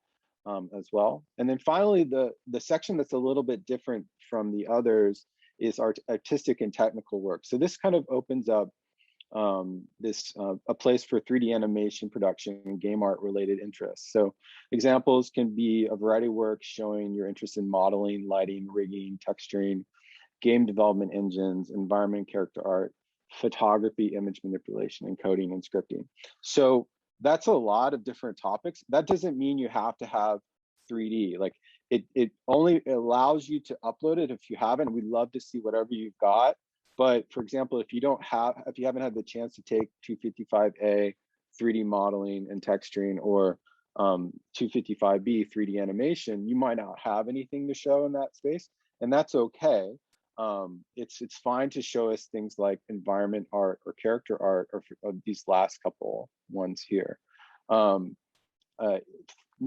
as well. And then finally, the section that's a little bit different from the others is artistic and technical work. So this kind of opens up a place for 3D animation production and game art related interests. So examples can be a variety of work showing your interest in modeling, lighting, rigging, texturing, game development engines, environment, character art, photography, image manipulation, encoding, and scripting. So that's a lot of different topics. That doesn't mean you have to have 3D. Like it only allows you to upload it if you haven't. We'd love to see whatever you've got. But for example, if you haven't had the chance to take 255A 3D modeling and texturing or 255B 3D animation, you might not have anything to show in that space, and that's okay. It's fine to show us things like environment art or character art or these last couple ones here. And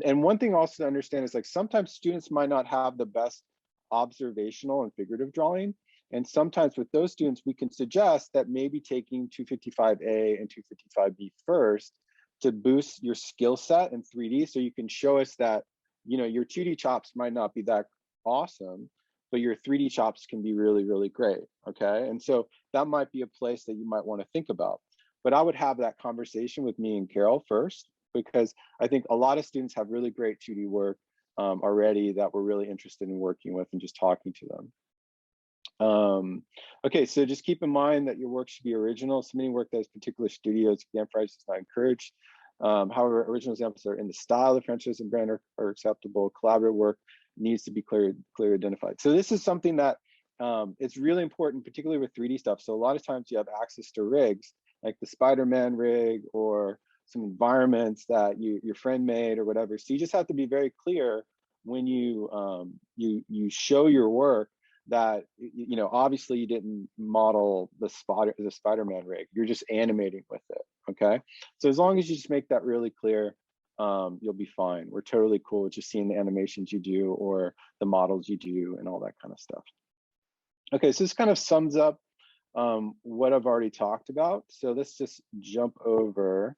one thing also to understand is like sometimes students might not have the best observational and figurative drawing. And sometimes with those students, we can suggest that maybe taking 255A and 255B first to boost your skill set in 3D. So you can show us that, your 2D chops might not be that awesome, but your 3D chops can be really, really great, okay? And so that might be a place that you might wanna think about. But I would have that conversation with me and Carol first, because I think a lot of students have really great 2D work already that we're really interested in working with and just talking to them. Okay, so just keep in mind that your work should be original. Submitting work that has particular studios exam price is not encouraged. However, original examples are in the style of franchise and brand are acceptable. Collaborative work needs to be clearly identified. So this is something that it's really important, particularly with 3D stuff. So a lot of times you have access to rigs like the Spider-Man rig or some environments that your friend made or whatever. So you just have to be very clear when you show your work that, you know, obviously you didn't model the Spider-Man rig, you're just animating with it, okay? So as long as you just make that really clear, you'll be fine. We're totally cool with just seeing the animations you do or the models you do and all that kind of stuff. Okay, so this kind of sums up what I've already talked about. So let's just jump over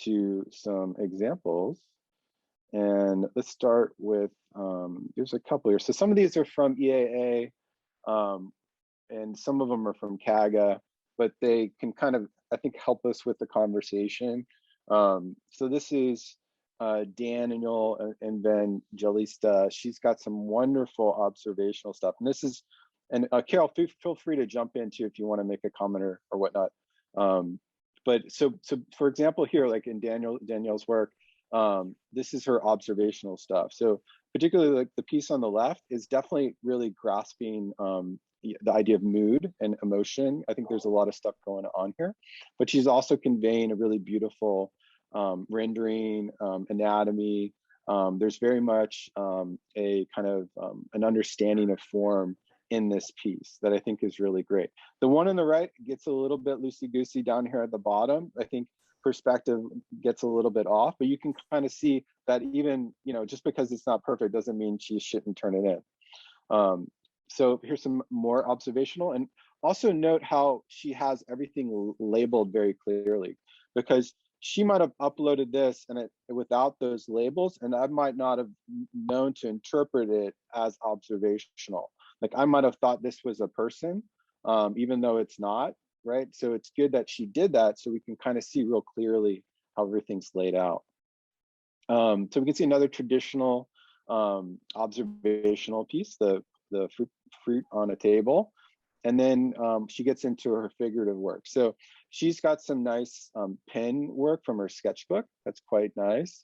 to some examples. And let's start with, there's a couple here. So some of these are from EAA, and some of them are from CAGA, but they can kind of, I think, help us with the conversation. So this is Daniel and Evangelista. She's got some wonderful observational stuff. And this is, and Carol, feel free to jump in too if you want to make a comment or whatnot. But so for example here, like in Danielle's work, this is her observational stuff. So particularly like the piece on the left is definitely really grasping the idea of mood and emotion. I think there's a lot of stuff going on here, but she's also conveying a really beautiful rendering, anatomy. There's very much a kind of an understanding of form in this piece that I think is really great. The one on the right gets a little bit loosey-goosey down here at the bottom. I think perspective gets a little bit off, but you can kind of see that even, you know, just because it's not perfect doesn't mean she shouldn't turn it in. So here's some more observational, and also note how she has everything labeled very clearly, because she might have uploaded this and without those labels, and I might not have known to interpret it as observational. Like I might have thought this was a person, even though it's not, right? So it's good that she did that so we can kind of see real clearly how everything's laid out. So we can see another traditional observational piece, the fruit on a table. And then she gets into her figurative work. So she's got some nice pen work from her sketchbook. That's quite nice.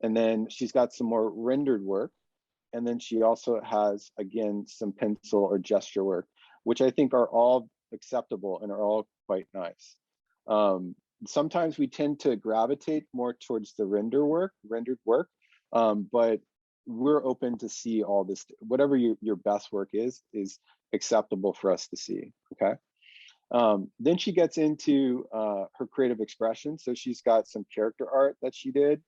And then she's got some more rendered work. And then she also has, again, some pencil or gesture work, which I think are all acceptable and are all quite nice. Sometimes we tend to gravitate more towards the rendered work, but we're open to see all this. Whatever your best work is acceptable for us to see, okay? Then she gets into her creative expression. So she's got some character art that she did.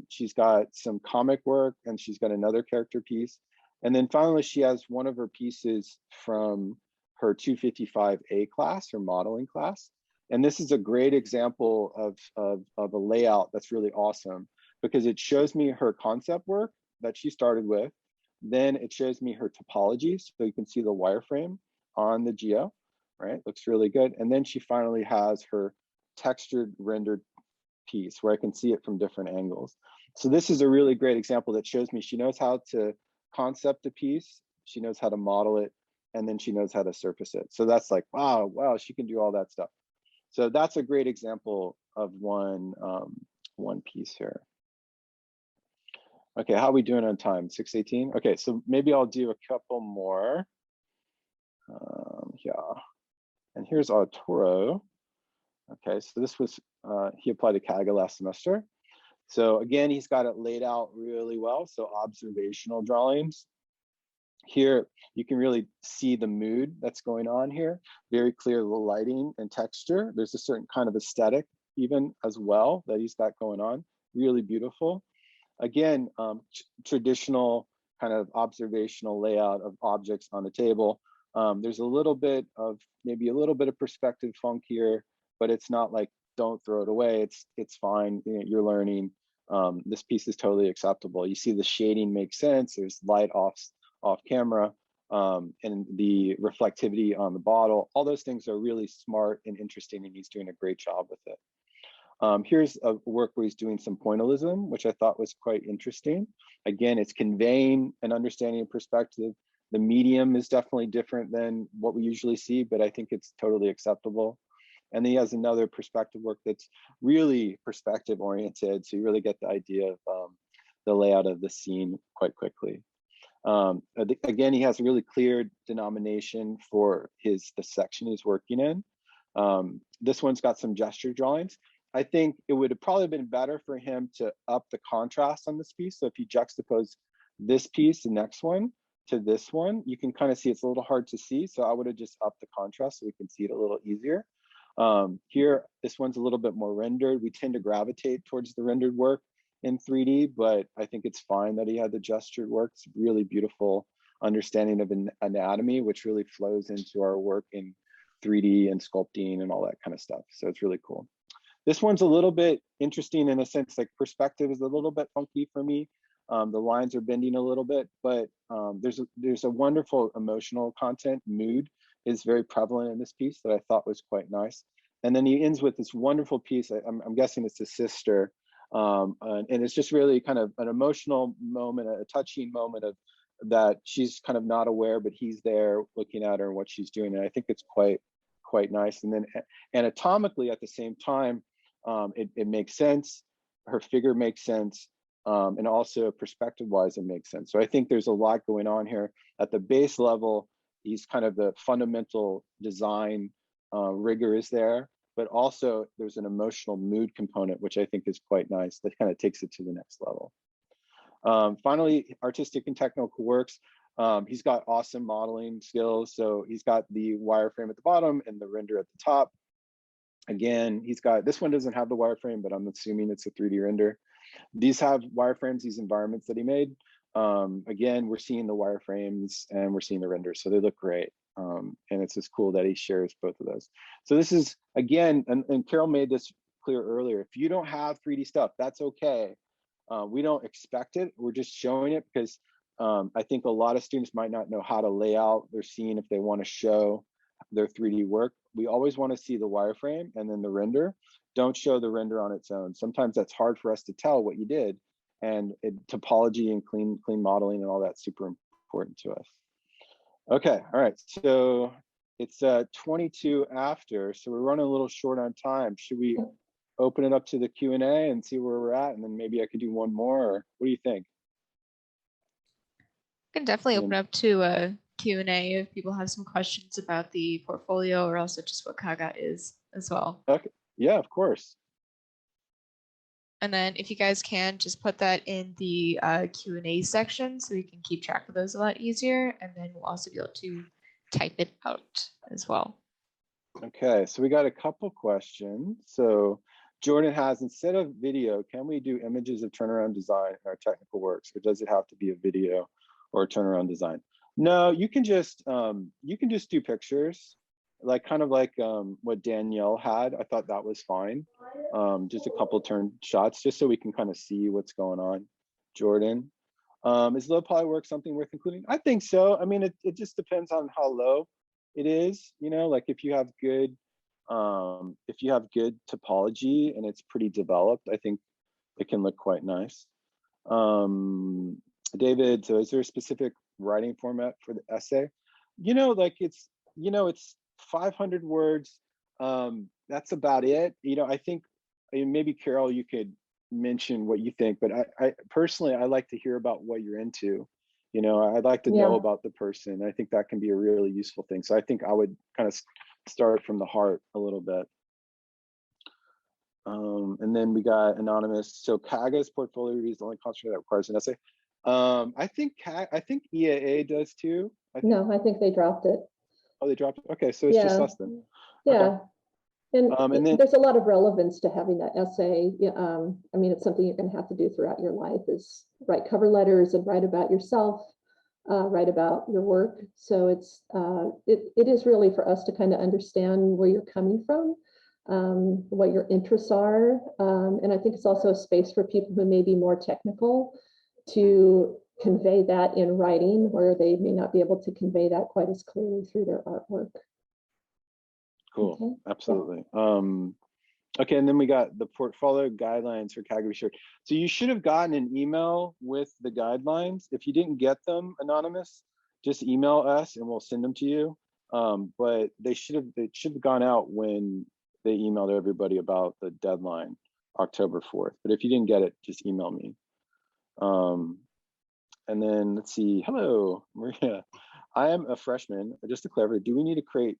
She's got some comic work, and she's got another character piece. And then finally, she has one of her pieces from her 255A class, her modeling class. And this is a great example of a layout that's really awesome, because it shows me her concept work that she started with. Then it shows me her topology, so you can see the wireframe on the geo, right? Looks really good. And then she finally has her textured rendered piece where I can see it from different angles. So this is a really great example that shows me she knows how to concept a piece, she knows how to model it, and then she knows how to surface it. So that's like, wow, she can do all that stuff. So that's a great example of one piece here. Okay, how are we doing on time? 6:18? Okay, so maybe I'll do a couple more. Yeah, and here's Arturo. Okay, so this was, he applied to CAGA last semester. So again, he's got it laid out really well. So observational drawings. Here, you can really see the mood that's going on here. Very clear the lighting and texture. There's a certain kind of aesthetic even as well that he's got going on. Really beautiful. Again, traditional kind of observational layout of objects on the table. There's a little bit of, maybe a little bit of perspective funk here, but it's not like, don't throw it away. It's fine, you're learning. This piece is totally acceptable. You see the shading makes sense. There's light off camera, and the reflectivity on the bottle. All those things are really smart and interesting, and he's doing a great job with it. Here's a work where he's doing some pointillism, which I thought was quite interesting. Again, it's conveying an understanding of perspective. The medium is definitely different than what we usually see, but I think it's totally acceptable. And then he has another perspective work that's really perspective oriented. So you really get the idea of the layout of the scene quite quickly. Again, he has a really clear denomination for the section he's working in. This one's got some gesture drawings. I think it would have probably been better for him to up the contrast on this piece. So if you juxtapose this piece, the next one, to this one, you can kind of see it's a little hard to see. So I would have just upped the contrast so we can see it a little easier. Here, this one's a little bit more rendered. We tend to gravitate towards the rendered work in 3D, but I think it's fine that he had the gestured work. It's really beautiful understanding of anatomy, which really flows into our work in 3D and sculpting and all that kind of stuff. So it's really cool. This one's a little bit interesting in a sense, like perspective is a little bit funky for me. The lines are bending a little bit, but there's a wonderful emotional content. Mood is very prevalent in this piece that I thought was quite nice. And then he ends with this wonderful piece. I'm guessing it's his sister. And it's just really kind of an emotional moment, a touching moment of that she's kind of not aware, but he's there looking at her and what she's doing. And I think it's quite nice. And then anatomically at the same time, it makes sense. Her figure makes sense. And also perspective wise, it makes sense. So I think there's a lot going on here. At the base level, he's kind of the fundamental design rigor is there, but also there's an emotional mood component, which I think is quite nice. That kind of takes it to the next level. Finally, artistic and technical works. He's got awesome modeling skills. So he's got the wireframe at the bottom and the render at the top. Again, he's got, this one doesn't have the wireframe, but I'm assuming it's a 3D render. These have wireframes, these environments that he made. Again, we're seeing the wireframes and we're seeing the renders, so they look great. And it's just cool that he shares both of those. So this is, again, and Carol made this clear earlier, if you don't have 3D stuff, that's okay. We don't expect it, we're just showing it because I think a lot of students might not know how to lay out their scene if they want to show their 3D work. We always want to see the wireframe and then the render. Don't show the render on its own. Sometimes that's hard for us to tell what you did, and topology and clean modeling and all that's super important to us. Okay, all right, so it's 22 after, so we're running a little short on time. Should we open it up to the Q&A and see where we're at, and then maybe I could do one more, or what do you think? We can definitely open up to a Q&A if people have some questions about the portfolio or also just what Kaga is as well. Okay, yeah, of course. And then if you guys can just put that in the Q&A section so we can keep track of those a lot easier. And then we'll also be able to type it out as well. Okay, so we got a couple questions. So Jordan has, instead of video, can we do images of turnaround design in our technical works, or does it have to be a video or a turnaround design? No, you can just do pictures, like kind of like what Danielle had. I thought that was fine. Just a couple turn shots, just so we can kind of see what's going on. Jordan, is low poly work something worth including? I think so. I mean, it just depends on how low it is. You know, like if you have good topology and it's pretty developed, I think it can look quite nice. David, so is there a specific writing format for the essay? You know, like it's 500 words. That's about it. You know, I think maybe Carol, you could mention what you think, but I personally, I like to hear about what you're into. You know, I'd like to know about the person. I think that can be a really useful thing. So I think I would kind of start from the heart a little bit. And then we got anonymous. So Kaga's portfolio review is the only concentrate that requires an essay. I think EAA does too. No, I think they dropped it. Oh, they dropped it. Okay, so it's just us then. Yeah. Okay. And then, there's a lot of relevance to having that essay. I mean, it's something you're going to have to do throughout your life, is write cover letters and write about yourself, write about your work. So it is really for us to kind of understand where you're coming from, what your interests are. And I think it's also a space for people who may be more technical to convey that in writing, where they may not be able to convey that quite as clearly through their artwork. Cool. Okay. Absolutely. Okay, and then we got the portfolio guidelines for Kaga Research. So you should have gotten an email with the guidelines. If you didn't get them, anonymous, just email us and we'll send them to you. But it should have gone out when they emailed everybody about the deadline, October 4th. But if you didn't get it, just email me. And then let's see, hello, Maria. I am a freshman. Just to clarify, do we need to create,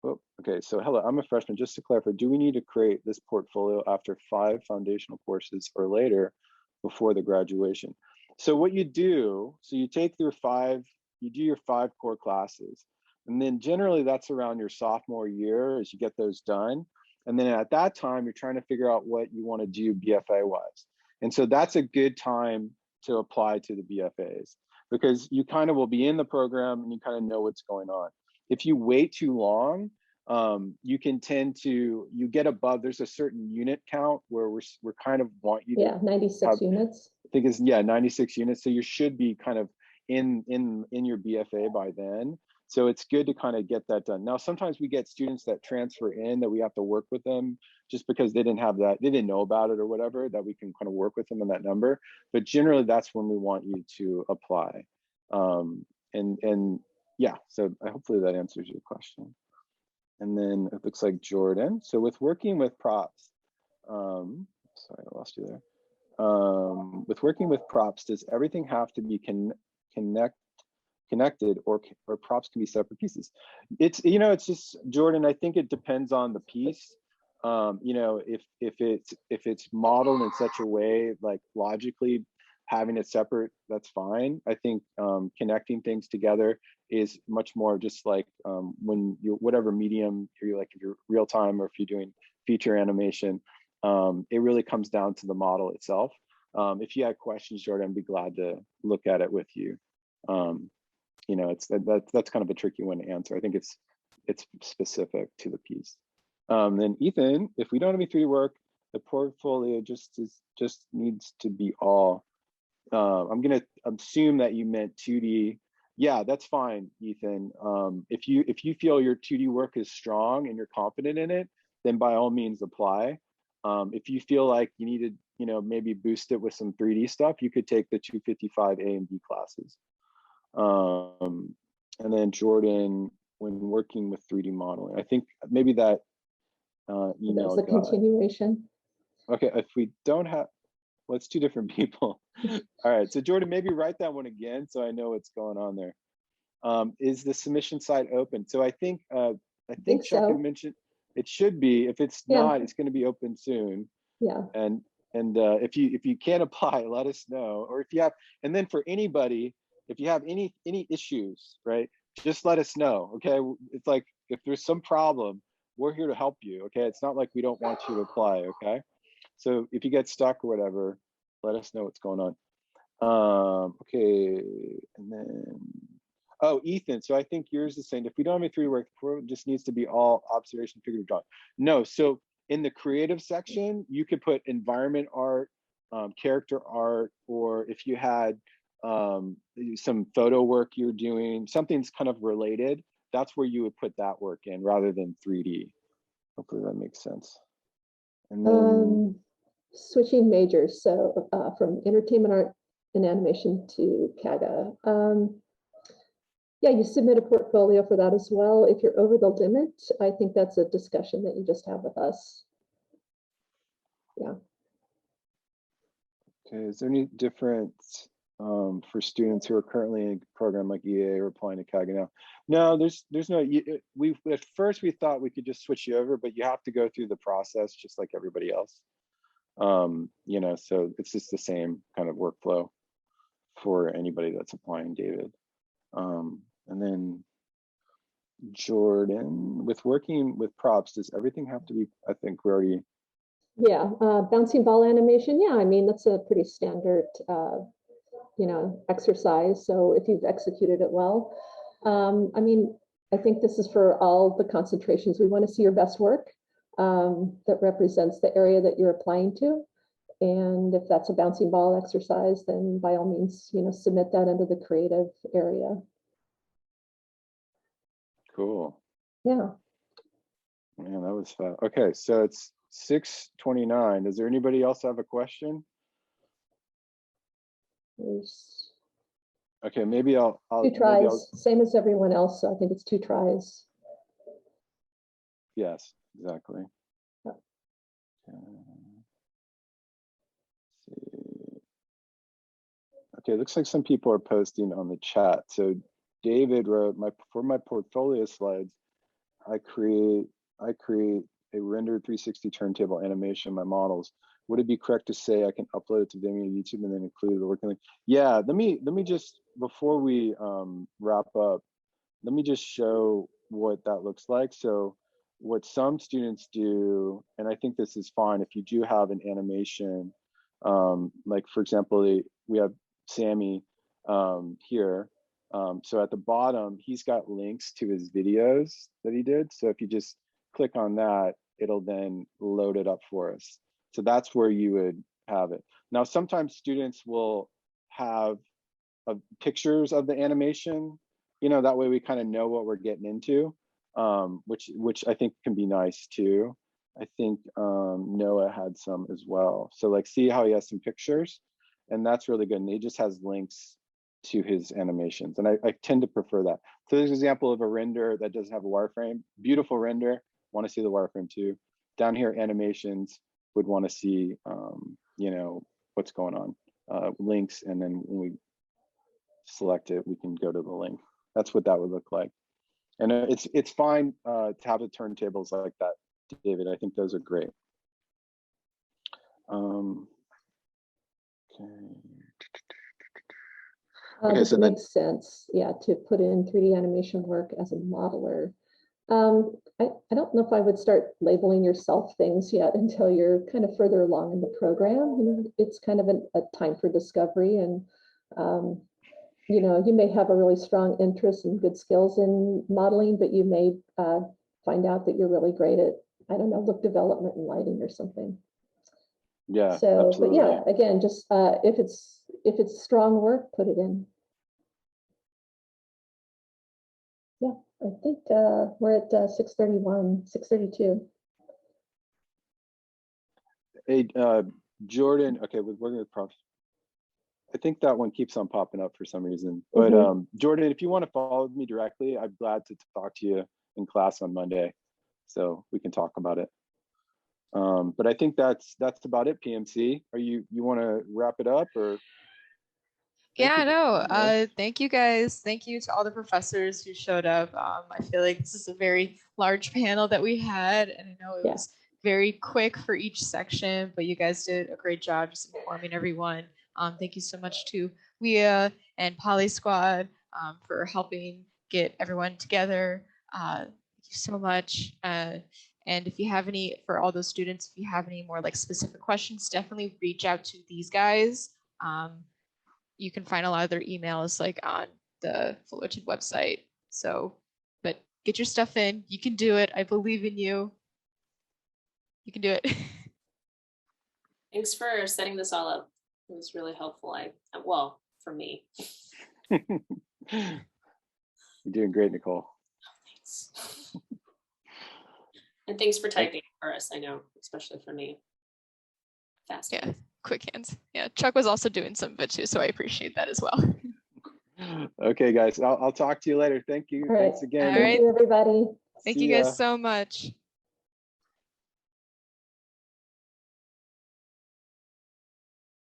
oh, okay, so hello, I'm a freshman. Just to clarify, do we need to create this portfolio after 5 foundational courses or later before the graduation? So what you do, so you take your 5, you do your 5 core classes. And then generally that's around your sophomore year as you get those done. And then at that time, you're trying to figure out what you want to do BFA wise. And so that's a good time to apply to the BFAs because you kind of will be in the program and you kind of know what's going on. If you wait too long, you can tend to, you get above, there's a certain unit count where we're kind of want you to 96 units. I think it's, yeah, 96 units. So you should be kind of in your BFA by then. So it's good to kind of get that done. Now, sometimes we get students that transfer in that we have to work with them just because they didn't have that, they didn't know about it or whatever, that we can kind of work with them on that number. But generally that's when we want you to apply. And yeah, so hopefully that answers your question. And then it looks like Jordan. So with working with props, sorry, I lost you there. With working with props, does everything have to be connected or props can be separate pieces? It's, you know, it's just, Jordan, I think it depends on the piece. You know, if it's modeled in such a way, like logically having it separate, that's fine. I think connecting things together is much more just like when you're whatever medium you're, like if you're real time or if you're doing feature animation, it really comes down to the model itself. If you had questions, Jordan, I'd be glad to look at it with you. You know, it's that's kind of a tricky one to answer. I think it's specific to the piece. Then Ethan, if we don't have any 3D work, the portfolio just needs to be all. I'm gonna assume that you meant 2D. Yeah, that's fine, Ethan. If you feel your 2D work is strong and you're confident in it, then by all means apply. If you feel like you need to, you know, maybe boost it with some 3D stuff, you could take the 255 A and B classes. And then Jordan, when working with 3D modeling, I think maybe that email. That's the continuation. Okay, if we don't have, well, it's 2 different people. All right, so Jordan, maybe write that one again so I know what's going on there. Is the submission site open? So I think Chuck so. had mentioned it should be. If it's not, it's going to be open soon. Yeah. And if you can't apply, let us know. Or if you have, and then for anybody, if you have any issues, right, just let us know. Okay, it's like if there's some problem, we're here to help you. Okay, it's not like we don't want you to apply. Okay, so if you get stuck or whatever, let us know what's going on. Okay, and then, oh, Ethan, so I think yours is saying if we don't have any 3D work, it just needs to be all observation figurative drawing. No, so in the creative section, you could put environment art, character art, or if you had some photo work you're doing, something's kind of related, that's where you would put that work in rather than 3D. Hopefully that makes sense. And then switching majors, so from entertainment art and animation to CAGA. Yeah, you submit a portfolio for that as well. If you're over the limit, I think that's a discussion that you just have with us. Yeah. Okay, is there any difference for students who are currently in a program like EA or applying to CAGA now? No, there's no, at first we thought we could just switch you over, but you have to go through the process just like everybody else. You know, so it's just the same kind of workflow for anybody that's applying, David. And then Jordan, with working with props, does everything have to be, I think we already. Yeah, bouncing ball animation. Yeah, I mean, that's a pretty standard, you know, exercise. So if you've executed it well, I mean, I think this is for all the concentrations. We want to see your best work that represents the area that you're applying to. And if that's a bouncing ball exercise, then by all means, you know, submit that into the creative area. Cool. Yeah. Man, that was fun. Okay, so it's 6:29. Does there anybody else have a question? There's Okay, maybe I'll 2 tries, same as everyone else. So I think it's 2 tries. Yes, exactly. Yep. See. Okay, looks like some people are posting on the chat. So David wrote, for my portfolio slides, I create a rendered 360 turntable animation of my models. Would it be correct to say I can upload it to Vimeo, YouTube, and then include the working link? Yeah, let me just, before we wrap up, let me just show what that looks like. So what some students do, and I think this is fine if you do have an animation, like for example, we have Sammy here. So at the bottom, he's got links to his videos that he did. So if you just click on that, it'll then load it up for us. So that's where you would have it. Now, sometimes students will have pictures of the animation, you know, that way we kind of know what we're getting into, which I think can be nice too. I think Noah had some as well. So like, see how he has some pictures, and that's really good. And he just has links to his animations, and I tend to prefer that. So there's an example of a render that doesn't have a wireframe. Beautiful render. Want to see the wireframe too. Down here, animations would want to see, you know, what's going on, links, and then when we select it, we can go to the link. That's what that would look like. And it's fine to have the turntables like that, David. I think those are great. Okay. It makes sense, yeah, to put in 3D animation work as a modeler. I don't know if I would start labeling yourself things yet until you're kind of further along in the program. And it's kind of a time for discovery, and you know, you may have a really strong interest and good skills in modeling, but you may find out that you're really great at, I don't know, look development and lighting or something. Yeah. So, absolutely. but yeah, again, just if it's strong work, put it in. Yeah, I think we're at 6:31, 6:32. Hey, Jordan. Okay, we're working with profs. I think that one keeps on popping up for some reason. But Jordan, if you want to follow me directly, I'm glad to talk to you in class on Monday, so we can talk about it. But I think that's about it. PMC, you want to wrap it up, or? Yeah, no. Thank you guys. Thank you to all the professors who showed up. I feel like this is a very large panel that we had, and I know it was very quick for each section, but you guys did a great job just informing everyone. Thank you so much to WIA and Polysquad for helping get everyone together. Thank you so much. And if you have any, for all those students, if you have any more like specific questions, definitely reach out to these guys. You can find a lot of their emails like on the Fullerton website. So, but get your stuff in. You can do it. I believe in you. You can do it. Thanks for setting this all up. It was really helpful. Well, for me. You're doing great, Nicole. Thanks. And thanks for typing for us. I know, especially for me. Fast. Yeah, quick hands. Yeah, Chuck was also doing some of it too, so I appreciate that as well. Okay, guys, I'll talk to you later. Thank you. All right. Thanks again. All right. Thank you, everybody. Thank you guys so much.